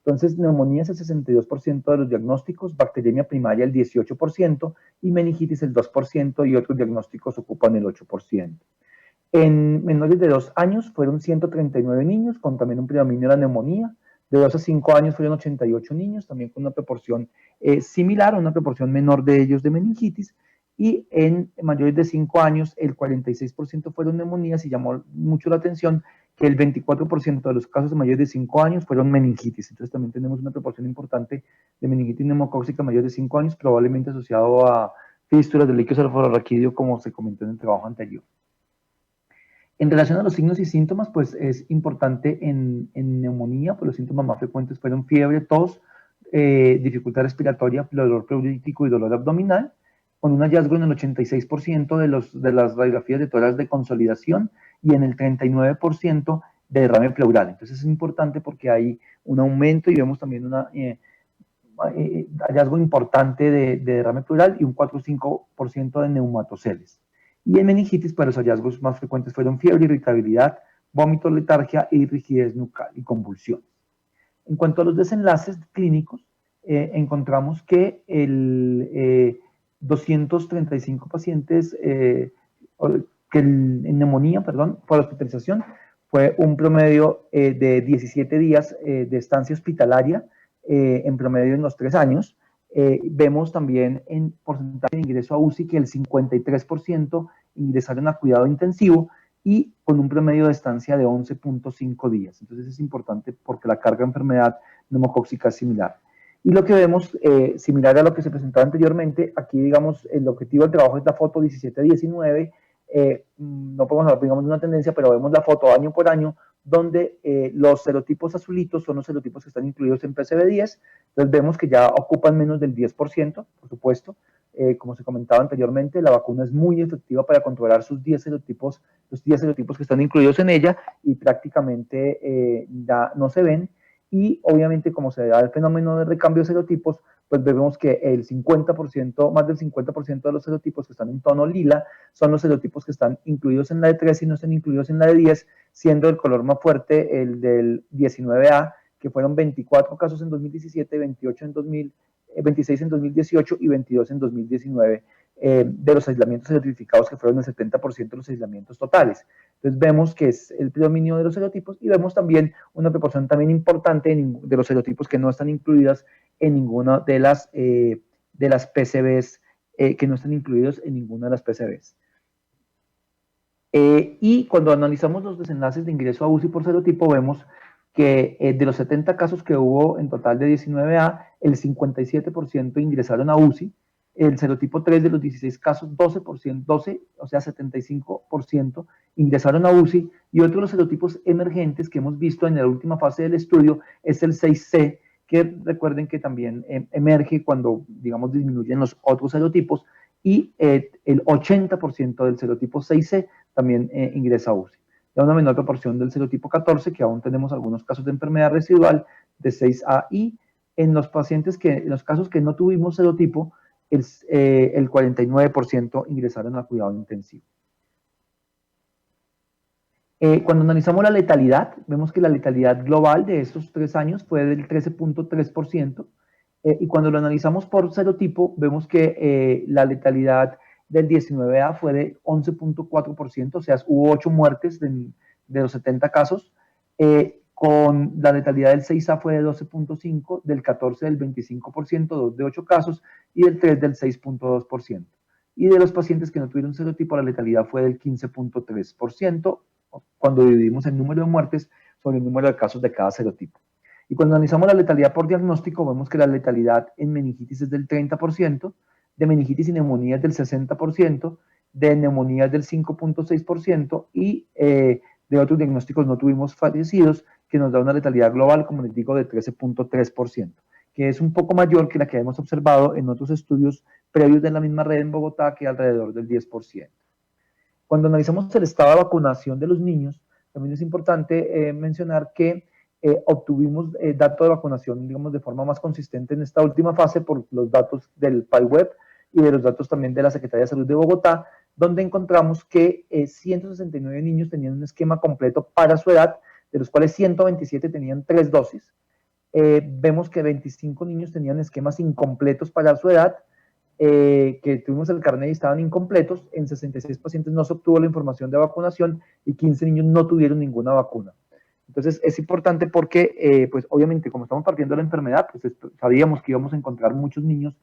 Entonces, neumonía es el 62% de los diagnósticos, bacteriemia primaria el 18% y meningitis el 2% y otros diagnósticos ocupan el 8%. En menores de 2 años fueron 139 niños con también un predominio de la neumonía. De 2 a 5 años fueron 88 niños, también con una proporción similar, una proporción menor de ellos de meningitis. Y en mayores de 5 años, el 46% fueron neumonías y llamó mucho la atención que el 24% de los casos de mayores de 5 años fueron meningitis. Entonces también tenemos una proporción importante de meningitis neumocóxica mayores de 5 años, probablemente asociado a fístulas del líquido cefalorraquídeo, como se comentó en el trabajo anterior. En relación a los signos y síntomas, pues es importante en neumonía, pues los síntomas más frecuentes fueron fiebre, tos, dificultad respiratoria, dolor pleurítico y dolor abdominal, con un hallazgo en el 86% de las radiografías de tórax de consolidación y en el 39% de derrame pleural. Entonces es importante porque hay un aumento y vemos también un hallazgo importante de derrame pleural y un 4 o 5% de neumatoceles. Y en meningitis, pues los hallazgos más frecuentes fueron fiebre, irritabilidad, vómito, letargia y rigidez nucal y convulsiones. En cuanto a los desenlaces clínicos, encontramos que 235 pacientes en neumonía, por hospitalización, fue un promedio de 17 días de estancia hospitalaria en promedio en los 3 años. Vemos también en porcentaje de ingreso a UCI que el 53% ingresaron a cuidado intensivo y con un promedio de estancia de 11.5 días. Entonces es importante porque la carga de enfermedad neumocóxica es similar. Y lo que vemos, similar a lo que se presentaba anteriormente, aquí digamos el objetivo del trabajo es la foto 17-19, no podemos hablar digamos de una tendencia, pero vemos la foto año por año, donde los serotipos azulitos son los serotipos que están incluidos en PCV10, entonces vemos que ya ocupan menos del 10%, por supuesto, como se comentaba anteriormente, la vacuna es muy efectiva para controlar sus 10 serotipos, los 10 serotipos que están incluidos en ella, y prácticamente ya no se ven, y obviamente como se da el fenómeno de recambio de serotipos, pues vemos que el 50%, más del 50% de los serotipos que están en tono lila son los serotipos que están incluidos en la de 3 y no están incluidos en la de 10, siendo el color más fuerte el del 19A, que fueron 24 casos en 2017, 26 en 2018 y 22 en 2019 de los aislamientos serotipificados, que fueron el 70% de los aislamientos totales. Entonces vemos que es el predominio de los serotipos y vemos también una proporción también importante de los serotipos que no están incluidas en ninguna de las PCBs, que no están incluidos en ninguna de las PCBs. Y cuando analizamos los desenlaces de ingreso a UCI por serotipo, vemos que de los 70 casos que hubo en total de 19A, el 57% ingresaron a UCI, el serotipo 3 de los 16 casos, 12%, o sea, 75% ingresaron a UCI, y otro de los serotipos emergentes que hemos visto en la última fase del estudio es el 6C, que recuerden que también emerge cuando, digamos, disminuyen los otros serotipos, y el 80% del serotipo 6C también ingresa a UCI. Da una menor proporción del serotipo 14, que aún tenemos algunos casos de enfermedad residual de 6A, y en los casos que no tuvimos serotipo, el 49% ingresaron a cuidado intensivo. Cuando analizamos la letalidad, vemos que la letalidad global de estos 3 años fue del 13.3%, y cuando lo analizamos por serotipo, vemos que la letalidad del 19A fue de 11.4%, o sea, hubo 8 muertes de los 70 casos, con la letalidad del 6A fue de 12.5%, del 14 del 25%, 2 de 8 casos, y del 3 del 6.2%. Y de los pacientes que no tuvieron serotipo, la letalidad fue del 15.3%, cuando dividimos el número de muertes sobre el número de casos de cada serotipo. Y cuando analizamos la letalidad por diagnóstico, vemos que la letalidad en meningitis es del 30%, de meningitis y neumonía es del 60%, de neumonía es del 5.6%, y de otros diagnósticos no tuvimos fallecidos, que nos da una letalidad global, como les digo, de 13.3%, que es un poco mayor que la que hemos observado en otros estudios previos de la misma red en Bogotá, que alrededor del 10%. Cuando analizamos el estado de vacunación de los niños, también es importante mencionar que obtuvimos datos de vacunación, digamos, de forma más consistente en esta última fase por los datos del PAIWeb y de los datos también de la Secretaría de Salud de Bogotá, donde encontramos que 169 niños tenían un esquema completo para su edad, de los cuales 127 tenían 3 dosis. Vemos que 25 niños tenían esquemas incompletos para su edad, que tuvimos el carnet y estaban incompletos. En 66 pacientes no se obtuvo la información de vacunación y 15 niños no tuvieron ninguna vacuna. Entonces es importante porque, pues obviamente, como estamos partiendo de la enfermedad, pues sabíamos que íbamos a encontrar muchos niños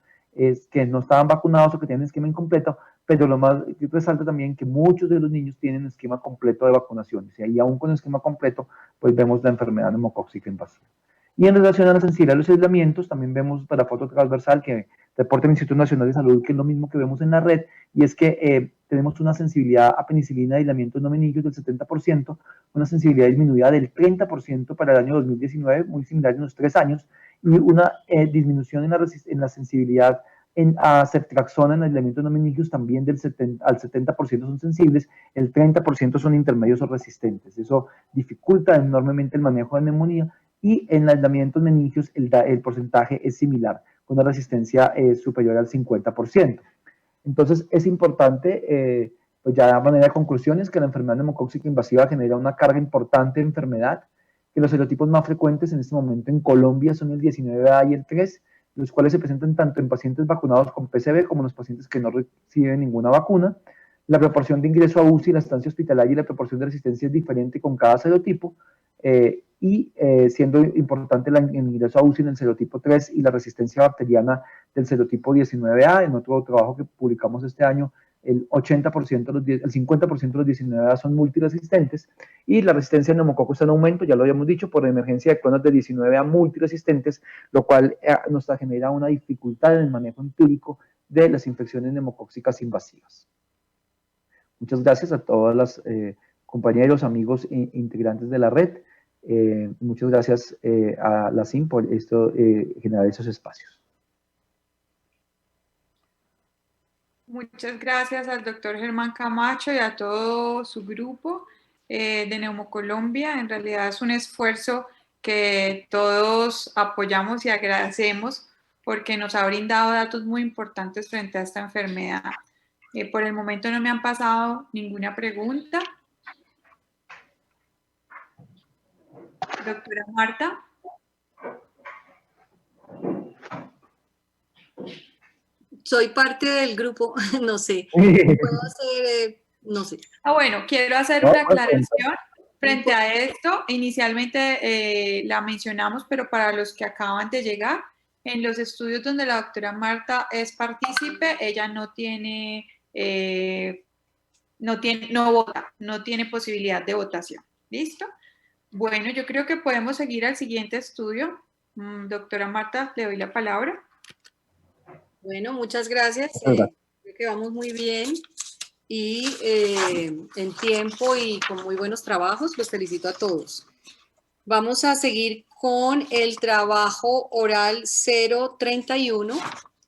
que no estaban vacunados o que tienen esquema incompleto, pero lo más resalta también que muchos de los niños tienen esquema completo de vacunaciones, y aún con esquema completo, pues vemos la enfermedad neumocóxica invasiva. Y en relación a la sensibilidad de los aislamientos, también vemos para la foto transversal que reporta el Instituto Nacional de Salud, que es lo mismo que vemos en la red, y es que tenemos una sensibilidad a penicilina de aislamientos no meningios del 70%, una sensibilidad disminuida del 30% para el año 2019, muy similar en los 3 años, y una disminución en la sensibilidad a ceftriaxona en aislamientos no meningios también al 70% son sensibles, el 30% son intermedios o resistentes. Eso dificulta enormemente el manejo de neumonía, y en aislamientos meningios el porcentaje es similar, con una resistencia superior al 50%. Entonces es importante, pues ya de manera de conclusiones, que la enfermedad neumocóxica invasiva genera una carga importante de enfermedad, que los serotipos más frecuentes en este momento en Colombia son el 19A y el 3, los cuales se presentan tanto en pacientes vacunados con PCV como en los pacientes que no reciben ninguna vacuna. La proporción de ingreso a UCI, la estancia hospitalaria y la proporción de resistencia es diferente con cada serotipo, siendo importante el ingreso a UCI en el serotipo 3 y la resistencia bacteriana del serotipo 19A. En otro trabajo que publicamos este año, el 50% de los 19A son multiresistentes, y la resistencia al neumococo está en aumento, ya lo habíamos dicho, por emergencia de clones de 19A multiresistentes, lo cual nos genera una dificultad en el manejo empírico de las infecciones neumocóxicas invasivas. Muchas gracias a todos los compañeros, amigos e integrantes de la red. Muchas gracias a la CIM por generar esos espacios. Muchas gracias al doctor Germán Camacho y a todo su grupo de Neumocolombia. En realidad es un esfuerzo que todos apoyamos y agradecemos, porque nos ha brindado datos muy importantes frente a esta enfermedad. Por el momento no me han pasado ninguna pregunta. Doctora Marta. soy parte del grupo, no sé. Puedo hacer, no sé. Bueno, quiero hacer No, una pues, aclaración frente a esto. Inicialmente la mencionamos, pero para los que acaban de llegar, en los estudios donde la doctora Marta es partícipe, ella no vota, no tiene posibilidad de votación. ¿Listo? Bueno, yo creo que podemos seguir al siguiente estudio. Doctora Marta, le doy la palabra. Bueno, muchas gracias. Muchas gracias. Creo que vamos muy bien y en tiempo y con muy buenos trabajos. Los felicito a todos. Vamos a seguir con el trabajo oral 031,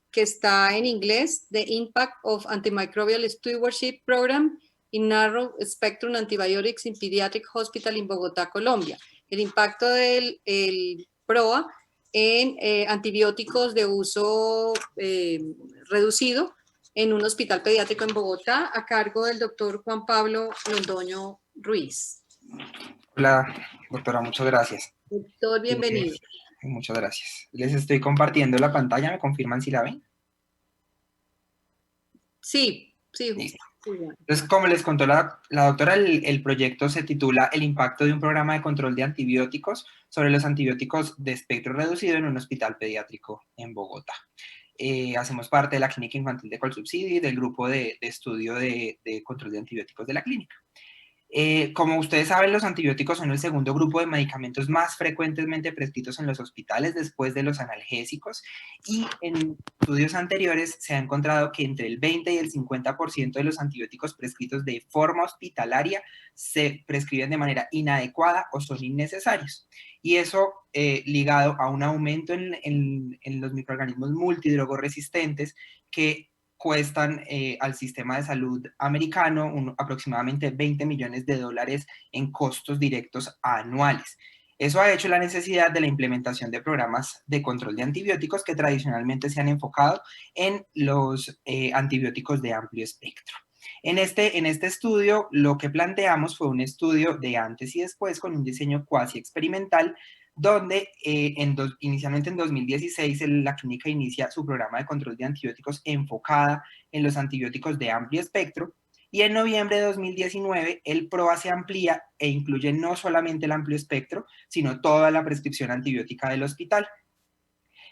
que está en inglés, The Impact of Antimicrobial Stewardship Program in Narrow Spectrum Antibiotics in Pediatric Hospital in Bogotá, Colombia. El impacto del PROA en antibióticos de uso reducido en un hospital pediátrico en Bogotá, a cargo del doctor Juan Pablo Londoño Ruiz. Hola, doctora, muchas gracias. Doctor, bienvenido. Muchas gracias. Les estoy compartiendo la pantalla, ¿me confirman si la ven? Sí. Listo. Sí, bueno. Entonces, como les contó la doctora, el proyecto se titula El impacto de un programa de control de antibióticos sobre los antibióticos de espectro reducido en un hospital pediátrico en Bogotá. Hacemos parte de la Clínica Infantil de Colsubsidio y del grupo de estudio de control de antibióticos de la clínica. Como ustedes saben, los antibióticos son el segundo grupo de medicamentos más frecuentemente prescritos en los hospitales después de los analgésicos, y en estudios anteriores se ha encontrado que entre el 20 y el 50% de los antibióticos prescritos de forma hospitalaria se prescriben de manera inadecuada o son innecesarios. Y eso ligado a un aumento en los microorganismos multidrogoresistentes que cuestan al sistema de salud americano aproximadamente $20 millones en costos directos anuales. Eso ha hecho la necesidad de la implementación de programas de control de antibióticos que tradicionalmente se han enfocado en los antibióticos de amplio espectro. En este estudio lo que planteamos fue un estudio de antes y después con un diseño cuasi experimental, donde inicialmente en 2016 la clínica inicia su programa de control de antibióticos enfocada en los antibióticos de amplio espectro, y en noviembre de 2019 el PROA se amplía e incluye no solamente el amplio espectro, sino toda la prescripción antibiótica del hospital.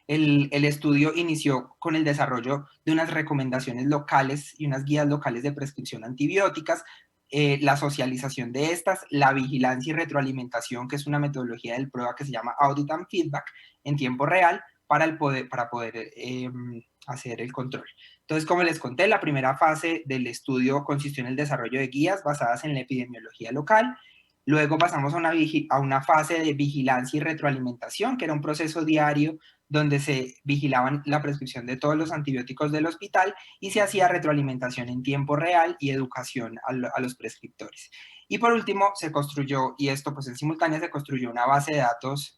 El estudio inició con el desarrollo de unas recomendaciones locales y unas guías locales de prescripción antibióticas, la socialización de estas, la vigilancia y retroalimentación, que es una metodología del PROA que se llama Audit and Feedback, en tiempo real para poder hacer el control. Entonces, como les conté, la primera fase del estudio consistió en el desarrollo de guías basadas en la epidemiología local. Luego pasamos a una fase de vigilancia y retroalimentación, que era un proceso diario donde se vigilaban la prescripción de todos los antibióticos del hospital y se hacía retroalimentación en tiempo real y educación a los prescriptores. Y por último se construyó, y esto pues en simultáneo se construyó una base de datos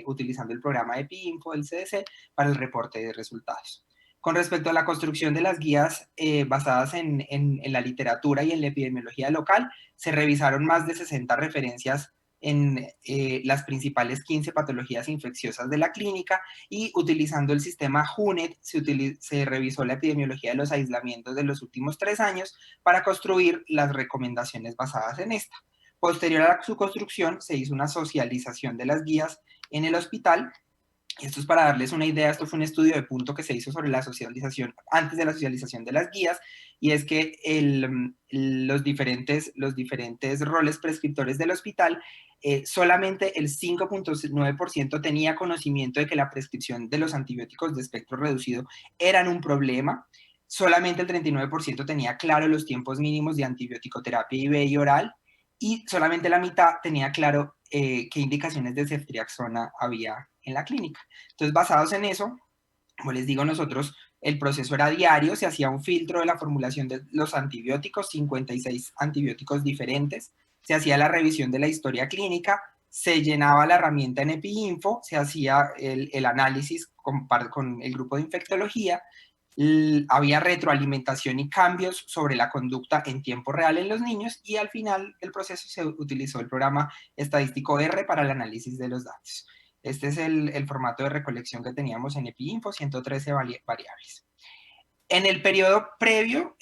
utilizando el programa EpiInfo del CDC para el reporte de resultados. Con respecto a la construcción de las guías basadas en la literatura y en la epidemiología local, se revisaron más de 60 referencias en las principales 15 patologías infecciosas de la clínica, y utilizando el sistema HUNET se revisó la epidemiología de los aislamientos de los últimos 3 años para construir las recomendaciones basadas en esta. Posterior a su construcción se hizo una socialización de las guías en el hospital. Esto es para darles una idea. Esto fue un estudio de punto que se hizo sobre la socialización, antes de la socialización de las guías, y es que los diferentes roles prescriptores del hospital, solamente el 5.9% tenía conocimiento de que la prescripción de los antibióticos de espectro reducido eran un problema. Solamente el 39% tenía claro los tiempos mínimos de antibiótico-terapia IV y oral, y solamente la mitad tenía claro qué indicaciones de ceftriaxona había en la clínica. Entonces, basados en eso, como les digo, nosotros, el proceso era diario, se hacía un filtro de la formulación de los antibióticos, 56 antibióticos diferentes, se hacía la revisión de la historia clínica, se llenaba la herramienta en EpiInfo, se hacía el análisis con el grupo de infectología, había retroalimentación y cambios sobre la conducta en tiempo real en los niños, y al final del proceso se utilizó el programa estadístico R para el análisis de los datos. Este es el formato de recolección que teníamos en EpiInfo, 113 variables. En el periodo previo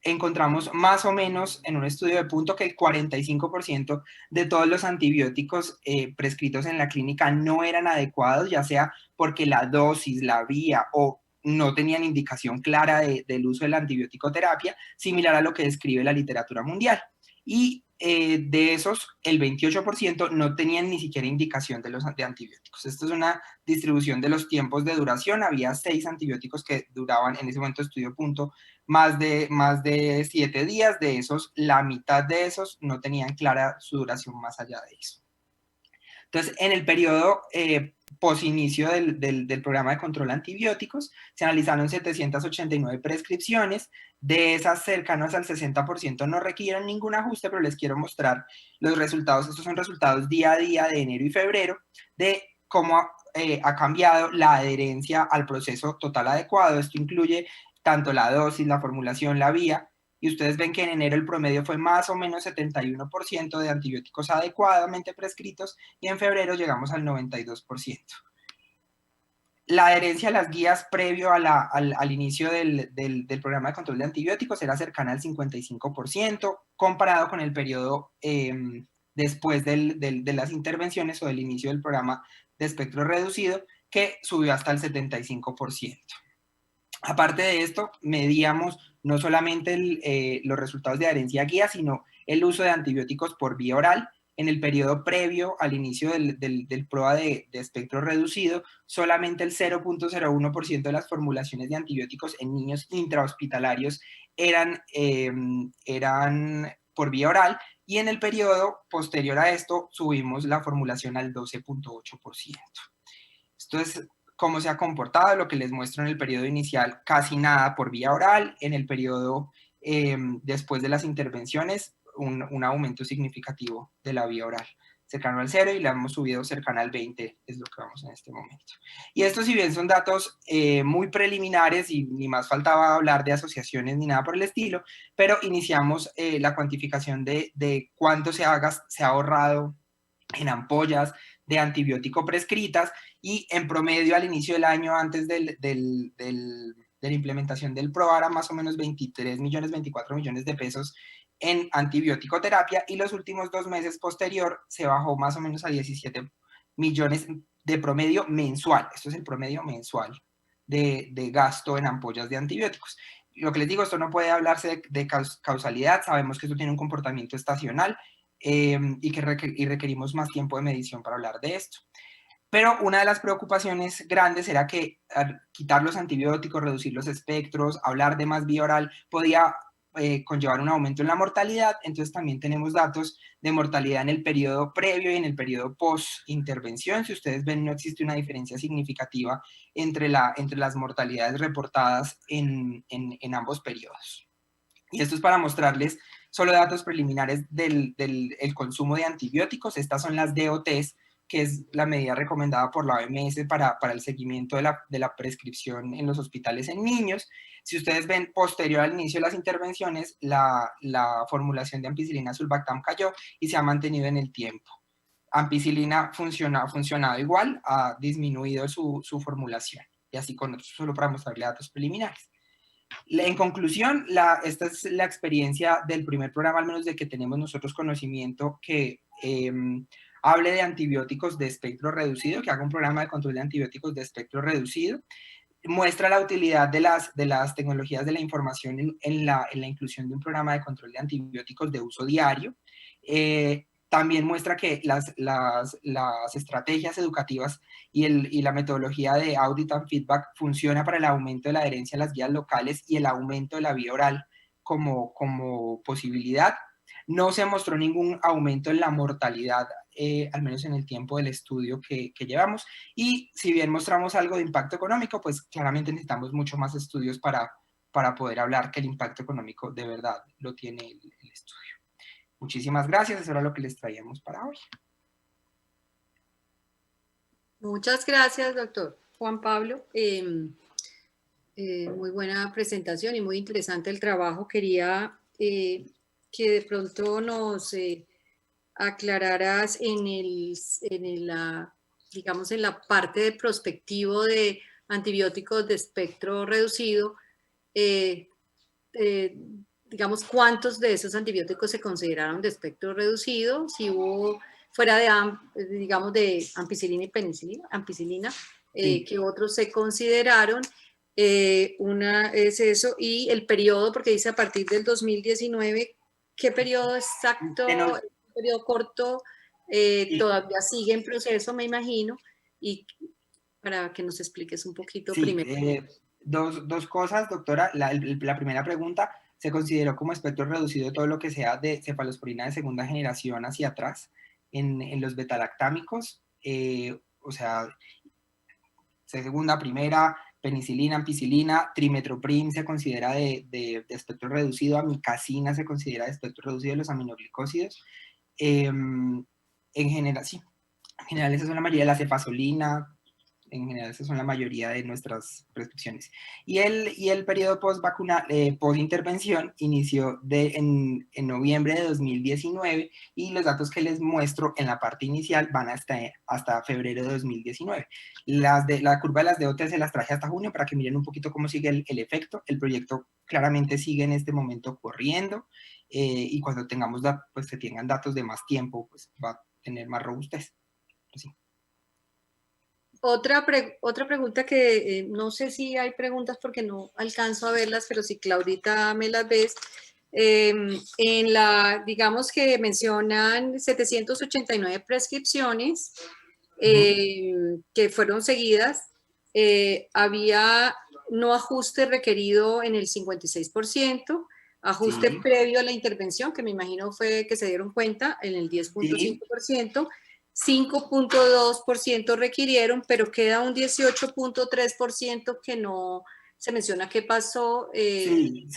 encontramos más o menos en un estudio de punto que el 45% de todos los antibióticos prescritos en la clínica no eran adecuados, ya sea porque la dosis, la vía o no tenían indicación clara del uso de la antibiótico-terapia, similar a lo que describe la literatura mundial. Y de esos, el 28% no tenían ni siquiera indicación de antibióticos. Esto es una distribución de los tiempos de duración. Había 6 antibióticos que duraban, en ese momento estudio punto, más de 7 días. De esos, la mitad de esos no tenían clara su duración más allá de eso. Entonces, en el periodo posinicio del programa de control de antibióticos, se analizaron 789 prescripciones. De esas, cercanos al 60% no requieren ningún ajuste, pero les quiero mostrar los resultados. Estos son resultados día a día de enero y febrero de cómo ha cambiado la adherencia al proceso total adecuado. Esto incluye tanto la dosis, la formulación, la vía. Y ustedes ven que en enero el promedio fue más o menos 71% de antibióticos adecuadamente prescritos y en febrero llegamos al 92%. La adherencia a las guías previo al inicio del programa de control de antibióticos era cercana al 55%, comparado con el periodo después de las intervenciones o del inicio del programa de espectro reducido, que subió hasta el 75%. Aparte de esto, medíamos no solamente los resultados de adherencia a guía, sino el uso de antibióticos por vía oral. En el periodo previo al inicio del prueba de espectro reducido, solamente el 0.01% de las formulaciones de antibióticos en niños intrahospitalarios eran por vía oral, y en el periodo posterior a esto subimos la formulación al 12.8%. Esto es cómo se ha comportado, lo que les muestro en el periodo inicial, casi nada por vía oral. En el periodo después de las intervenciones, un aumento significativo de la vía oral, cercano al 0, y la hemos subido cercana al 20, es lo que vamos en este momento. Y estos, si bien son datos muy preliminares y ni más faltaba hablar de asociaciones ni nada por el estilo, pero iniciamos la cuantificación de cuánto se ha ahorrado en ampollas de antibiótico prescritas, y en promedio al inicio del año, antes de la implementación del PROARA, más o menos 23 millones, 24 millones de pesos en antibiótico terapia, y los últimos 2 meses posterior se bajó más o menos a 17 millones de promedio mensual. Esto es el promedio mensual de gasto en ampollas de antibióticos. Lo que les digo, esto no puede hablarse de causalidad, sabemos que esto tiene un comportamiento estacional, y requerimos más tiempo de medición para hablar de esto. Pero una de las preocupaciones grandes era que al quitar los antibióticos, reducir los espectros, hablar de más vía oral, podía conllevar un aumento en la mortalidad. Entonces también tenemos datos de mortalidad en el periodo previo y en el periodo post-intervención. Si ustedes ven, no existe una diferencia significativa entre las mortalidades reportadas en ambos periodos. Y esto es para mostrarles solo datos preliminares del consumo de antibióticos. Estas son las DOTs, que es la medida recomendada por la OMS para el seguimiento de la prescripción en los hospitales en niños. Si ustedes ven, posterior al inicio de las intervenciones, la formulación de ampicilina sulbactam cayó y se ha mantenido en el tiempo. Ampicilina ha funcionado igual, ha disminuido su formulación. Y así con otros, solo para mostrarle datos preliminares. En conclusión, esta es la experiencia del primer programa, al menos de que tenemos nosotros conocimiento, que hable de antibióticos de espectro reducido, que haga un programa de control de antibióticos de espectro reducido. Muestra la utilidad de las tecnologías de la información en la inclusión de un programa de control de antibióticos de uso diario. También muestra que las estrategias educativas y la metodología de audit and feedback funciona para el aumento de la adherencia a las guías locales y el aumento de la vía oral como posibilidad. No se mostró ningún aumento en la mortalidad, al menos en el tiempo del estudio que llevamos. Y si bien mostramos algo de impacto económico, pues claramente necesitamos mucho más estudios para poder hablar que el impacto económico de verdad lo tiene el estudio. Muchísimas gracias, eso era lo que les traíamos para hoy. Muchas gracias, doctor Juan Pablo. Muy buena presentación y muy interesante el trabajo. Quería que de pronto nos aclararas digamos, en la parte de prospectivo de antibióticos de espectro reducido, digamos, cuántos de esos antibióticos se consideraron de espectro reducido, si hubo fuera de, digamos, de ampicilina y penicilina, Sí. que otros se consideraron. Una es eso, y el periodo, porque dice a partir del 2019, ¿qué periodo exacto? Bueno, ¿Un periodo corto? sí. Todavía sigue en proceso, me imagino, y para que nos expliques un poquito Sí, primero. dos cosas, doctora. La primera pregunta, ¿se consideró como espectro reducido todo lo que sea de cefalosporina de segunda generación hacia atrás en los betalactámicos? O sea, segunda, primera, penicilina, ampicilina, trimetoprim se considera de espectro reducido, amicacina se considera de espectro reducido, los aminoglicósidos. En general, sí, en general esas son la mayoría, la cefazolina, en general esas son la mayoría de nuestras prescripciones. Y el periodo post-intervención inició en noviembre de 2019 y los datos que les muestro en la parte inicial van hasta febrero de 2019. La curva de las DOT se las traje hasta junio para que miren un poquito cómo sigue el efecto. El proyecto claramente sigue en este momento corriendo y cuando tengamos pues se tengan datos de más tiempo, pues va a tener más robustez. Pues sí. Otra pregunta que no sé si hay preguntas porque no alcanzo a verlas, pero si Claudita me las ves. En digamos que mencionan 789 prescripciones que fueron seguidas. Había no ajuste requerido en el 56%, ajuste Sí. previo a la intervención, que me imagino fue que se dieron cuenta, en el 10.5%. 5.2% requirieron, pero queda un 18.3% que no se menciona qué pasó. Sí,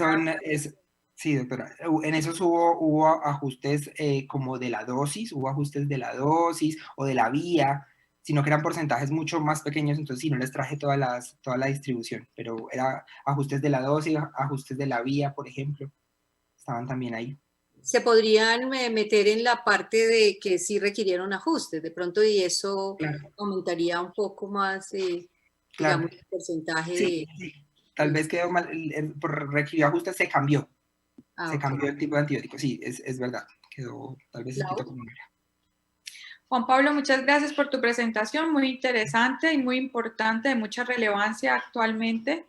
sí, doctora. En esos hubo ajustes como de la dosis, hubo ajustes de la dosis o de la vía, sino que eran porcentajes mucho más pequeños, entonces sí, no les traje toda la distribución, pero era ajustes de la dosis, ajustes de la vía, por ejemplo, estaban también ahí. Se podrían meter en la parte de que sí requirieron ajustes, de pronto, y eso Claro, aumentaría un poco más, claro. digamos, el porcentaje Sí, sí. Tal vez quedó mal, por requirió ajustes se cambió ok. el tipo de antibiótico, sí, es verdad, quedó tal vez escrito Clau. como no era. Juan Pablo, muchas gracias por tu presentación, muy interesante y muy importante, de mucha relevancia actualmente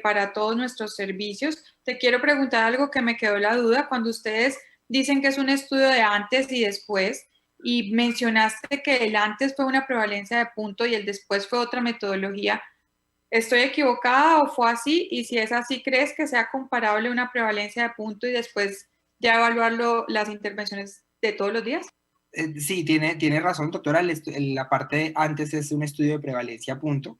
para todos nuestros servicios. Te quiero preguntar algo que me quedó la duda. Cuando ustedes dicen que es un estudio de antes y después, y mencionaste que el antes fue una prevalencia de punto y el después fue otra metodología, ¿estoy equivocada o fue así? Y si es así, ¿crees que sea comparable una prevalencia de punto y después ya evaluarlo las intervenciones de todos los días? Sí, tiene razón, doctora. La parte de antes es un estudio de prevalencia punto.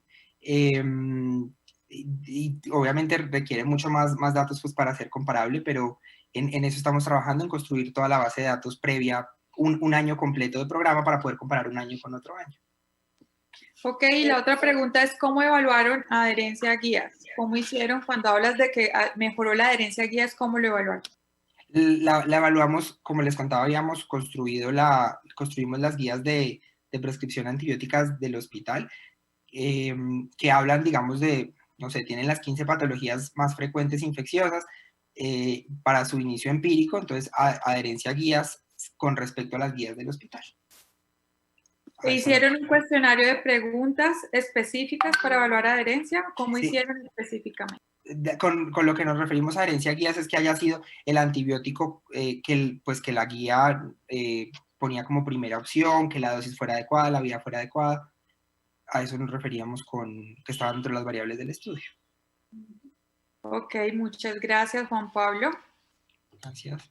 Y obviamente requiere mucho más datos pues, para ser comparable, pero en eso estamos trabajando, en construir toda la base de datos previa, un año completo de programa para poder comparar un año con otro año. Ok, y la otra pregunta es, ¿cómo evaluaron adherencia a guías? ¿Cómo hicieron cuando hablas de que mejoró la adherencia a guías? ¿Cómo lo evaluaron? La evaluamos, como les contaba, habíamos construimos las guías de prescripción antibióticas del hospital, que hablan, digamos, no sé, tienen las 15 patologías más frecuentes infecciosas para su inicio empírico, entonces adherencia a guías con respecto a las guías del hospital. ¿E hicieron un cuestionario de preguntas específicas para evaluar adherencia? ¿Cómo Sí. hicieron específicamente? Con lo que nos referimos a adherencia a guías es que haya sido el antibiótico que la guía ponía como primera opción, que la dosis fuera adecuada, la vía fuera adecuada. A eso nos referíamos que estaba dentro de las variables del estudio. Ok, muchas gracias, Juan Pablo. Gracias.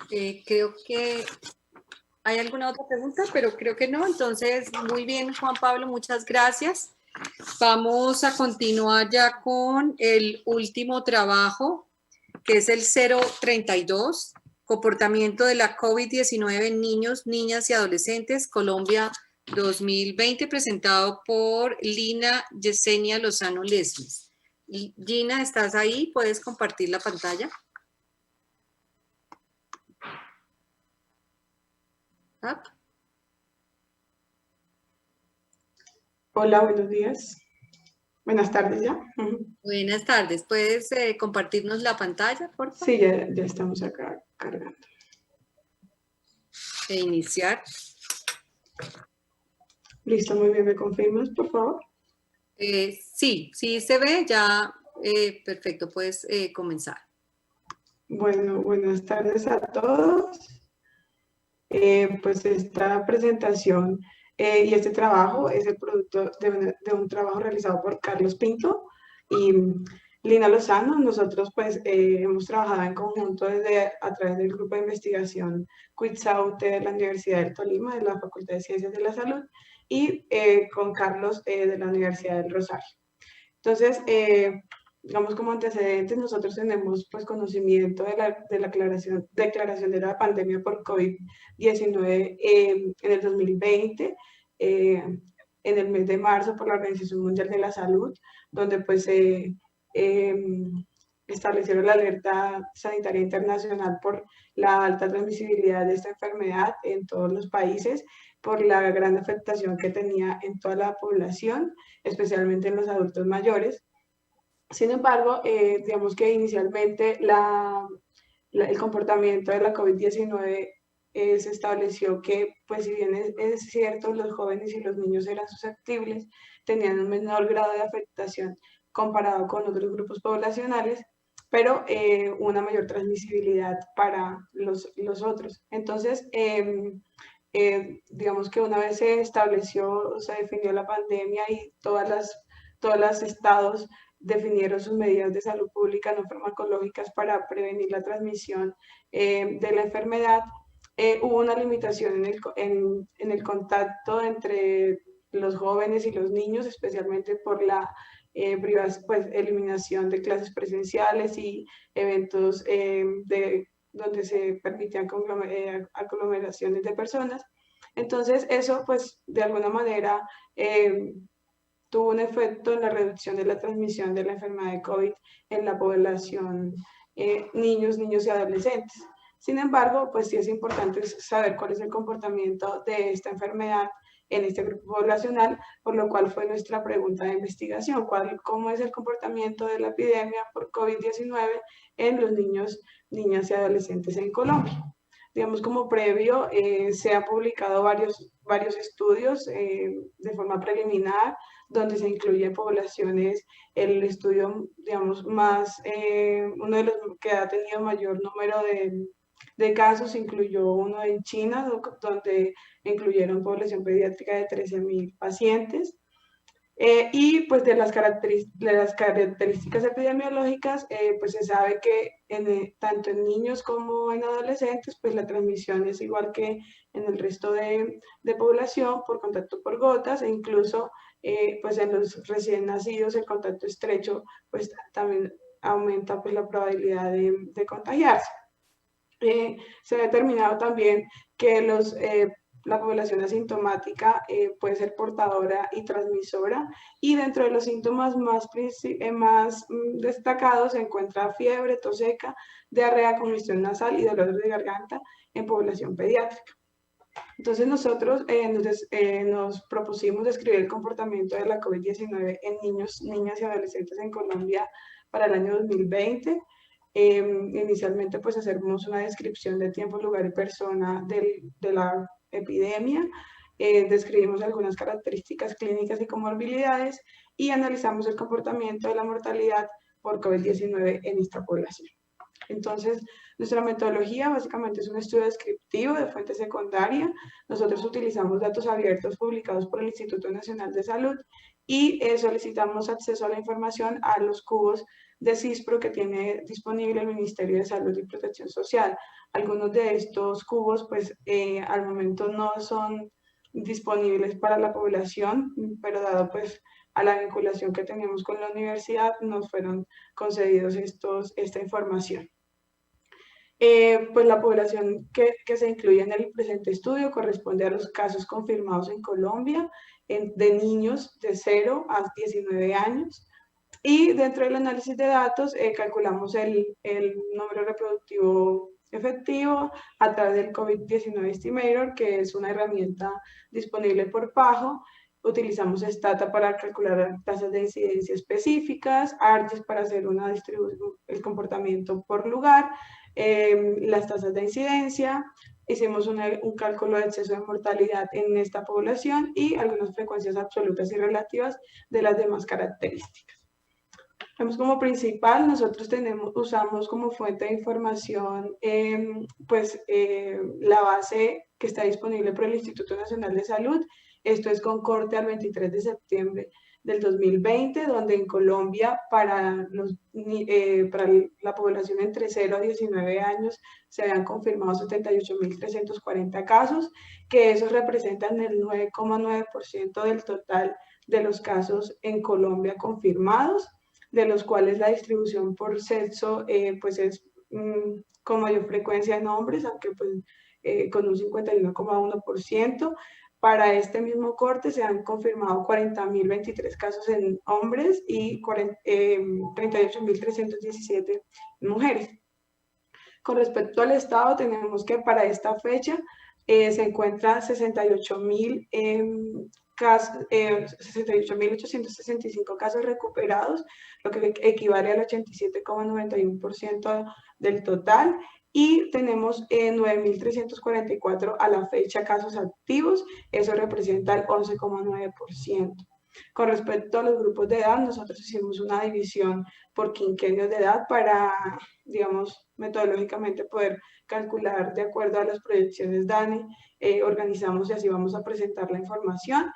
Creo que hay alguna otra pregunta, pero creo que no. Entonces, muy bien, Juan Pablo, muchas gracias. Vamos a continuar ya con el último trabajo, que es el 032, comportamiento de la COVID-19 en niños, niñas y adolescentes, Colombia 2020, presentado por Lina Yesenia Lozano Lesmes. Gina, ¿estás ahí? ¿Puedes compartir la pantalla? ¿Ah? Hola, buenos días. Buenas tardes ya. Buenas tardes. ¿Puedes compartirnos la pantalla, por favor? Sí, ya estamos acá cargando. E iniciar. Listo, muy bien. ¿Me confirmas, por favor? Sí se ve, ya perfecto, puedes comenzar. Bueno, buenas tardes a todos. Pues esta presentación y este trabajo es el producto de un trabajo realizado por Carlos Pinto y Lina Lozano. Nosotros pues hemos trabajado en conjunto a través del grupo de investigación Cuitzaute de la Universidad del Tolima, de la Facultad de Ciencias de la Salud, y con Carlos de la Universidad del Rosario. Entonces, digamos como antecedentes, nosotros tenemos pues conocimiento de la declaración de la pandemia por COVID-19 en el 2020, en el mes de marzo por la Organización Mundial de la Salud, donde pues se establecieron la alerta sanitaria internacional por la alta transmisibilidad de esta enfermedad en todos los países, por la gran afectación que tenía en toda la población, especialmente en los adultos mayores. Sin embargo, digamos que inicialmente el comportamiento de la COVID-19 se estableció que, pues si bien es cierto, los jóvenes y los niños eran susceptibles, tenían un menor grado de afectación comparado con otros grupos poblacionales, pero una mayor transmisibilidad para los otros. Entonces, digamos que una vez se estableció, se definió la pandemia y todas los estados definieron sus medidas de salud pública no farmacológicas para prevenir la transmisión de la enfermedad, hubo una limitación en el contacto entre los jóvenes y los niños, especialmente por la pues, eliminación de clases presenciales y eventos donde se permitían aglomeraciones de personas. Entonces, eso, pues, de alguna manera tuvo un efecto en la reducción de la transmisión de la enfermedad de COVID en la población niños y adolescentes. Sin embargo, pues sí es importante saber cuál es el comportamiento de esta enfermedad en este grupo poblacional, por lo cual fue nuestra pregunta de investigación, cómo es el comportamiento de la epidemia por COVID-19 en los niños, niñas y adolescentes en Colombia. Digamos, como previo, se han publicado varios estudios de forma preliminar, donde se incluye poblaciones, el estudio, digamos, uno de los que ha tenido mayor número de casos incluyó uno en China, donde incluyeron población pediátrica de 13.000 pacientes. Y pues de las características epidemiológicas, pues se sabe que tanto en niños como en adolescentes, pues la transmisión es igual que en el resto de población por contacto por gotas, e incluso pues en los recién nacidos el contacto estrecho pues también aumenta pues la probabilidad de contagiarse. Se ha determinado también que la población asintomática puede ser portadora y transmisora, y dentro de los síntomas más destacados se encuentra fiebre, tos seca, diarrea, congestión nasal y dolor de garganta en población pediátrica. Entonces nosotros nos propusimos describir el comportamiento de la COVID-19 en niños, niñas y adolescentes en Colombia para el año 2020. Inicialmente pues hacemos una descripción de tiempo, lugar y persona de la epidemia, describimos algunas características clínicas y comorbilidades y analizamos el comportamiento de la mortalidad por COVID-19 en esta población. Entonces, nuestra metodología básicamente es un estudio descriptivo de fuente secundaria. Nosotros utilizamos datos abiertos publicados por el Instituto Nacional de Salud y solicitamos acceso a la información a los cubos de CISPRO que tiene disponible el Ministerio de Salud y Protección Social. Algunos de estos cubos, pues, al momento no son disponibles para la población, pero dado, pues, a la vinculación que tenemos con la universidad, nos fueron concedidos esta información. Pues la población que se incluye en el presente estudio corresponde a los casos confirmados en Colombia de niños de 0 a 19 años. Y dentro del análisis de datos calculamos el número reproductivo efectivo a través del COVID-19 Estimator, que es una herramienta disponible por PAHO, utilizamos Stata para calcular tasas de incidencia específicas, ARGES para hacer una distribución, el comportamiento por lugar, las tasas de incidencia, hicimos un cálculo de exceso de mortalidad en esta población y algunas frecuencias absolutas y relativas de las demás características. Vemos como principal, nosotros usamos como fuente de información la base que está disponible por el Instituto Nacional de Salud. Esto es con corte al 23 de septiembre del 2020, donde en Colombia para la población entre 0 a 19 años se habían confirmado 78.340 casos, que esos representan el 9,9% del total de los casos en Colombia confirmados, de los cuales la distribución por sexo pues es con mayor frecuencia en hombres, aunque pues, con un 51,1%. Para este mismo corte se han confirmado 40.023 casos en hombres y 38.317 mujeres. Con respecto al estado, tenemos que para esta fecha se encuentran 68.865 casos recuperados, lo que equivale al 87,91% del total, y tenemos 9.344 a la fecha casos activos, eso representa el 11,9%. Con respecto a los grupos de edad, nosotros hicimos una división por quinquenios de edad para, digamos, metodológicamente poder calcular de acuerdo a las proyecciones DANE, organizamos y así vamos a presentar la información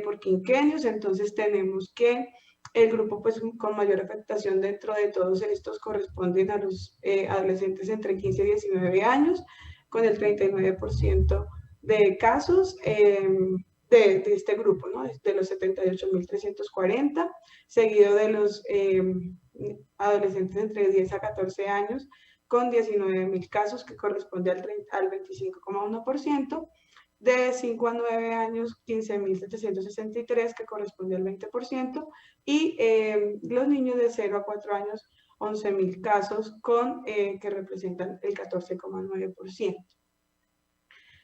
por quinquenios. Entonces tenemos que el grupo pues, con mayor afectación dentro de todos estos corresponden a los adolescentes entre 15 y 19 años, con el 39% de casos de este grupo, ¿no? De los 78.340, seguido de los adolescentes entre 10 a 14 años, con 19.000 casos, que corresponde al 25,1%, de 5 a 9 años, 15.763, que corresponde al 20%, y los niños de 0 a 4 años, 11.000 casos, que representan el 14,9%.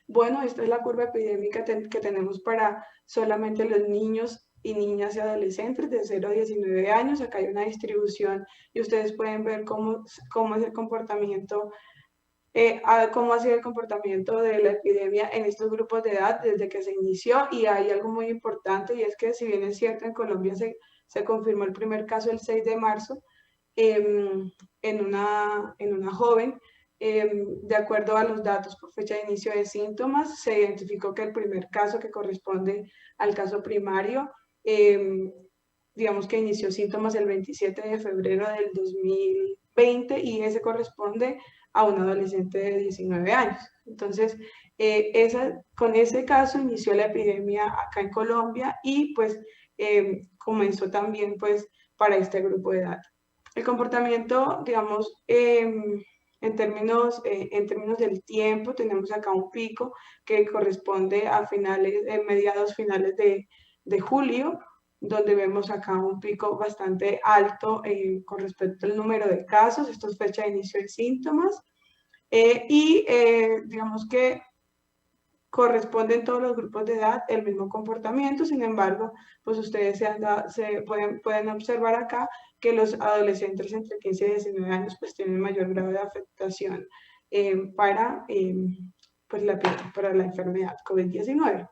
Bueno, esta es la curva epidémica que tenemos para solamente los niños y niñas y adolescentes de 0 a 19 años. Acá hay una distribución y ustedes pueden ver cómo es el comportamiento, cómo ha sido el comportamiento de la epidemia en estos grupos de edad desde que se inició. Y hay algo muy importante, y es que si bien es cierto, en Colombia se confirmó el primer caso el 6 de marzo en una joven. De acuerdo a los datos por fecha de inicio de síntomas, se identificó que el primer caso, que corresponde al caso primario, digamos que inició síntomas el 27 de febrero del 2020 y ese corresponde a un adolescente de 19 años. Entonces, con ese caso inició la epidemia acá en Colombia y pues comenzó también pues para este grupo de edad. El comportamiento, digamos, en términos del tiempo, tenemos acá un pico que corresponde a mediados finales de julio, donde vemos acá un pico bastante alto con respecto al número de casos. Esto es fecha de inicio de síntomas. Digamos que corresponden todos los grupos de edad el mismo comportamiento. Sin embargo, pues ustedes pueden observar acá que los adolescentes entre 15 y 19 años pues tienen mayor grado de afectación para la enfermedad COVID-19.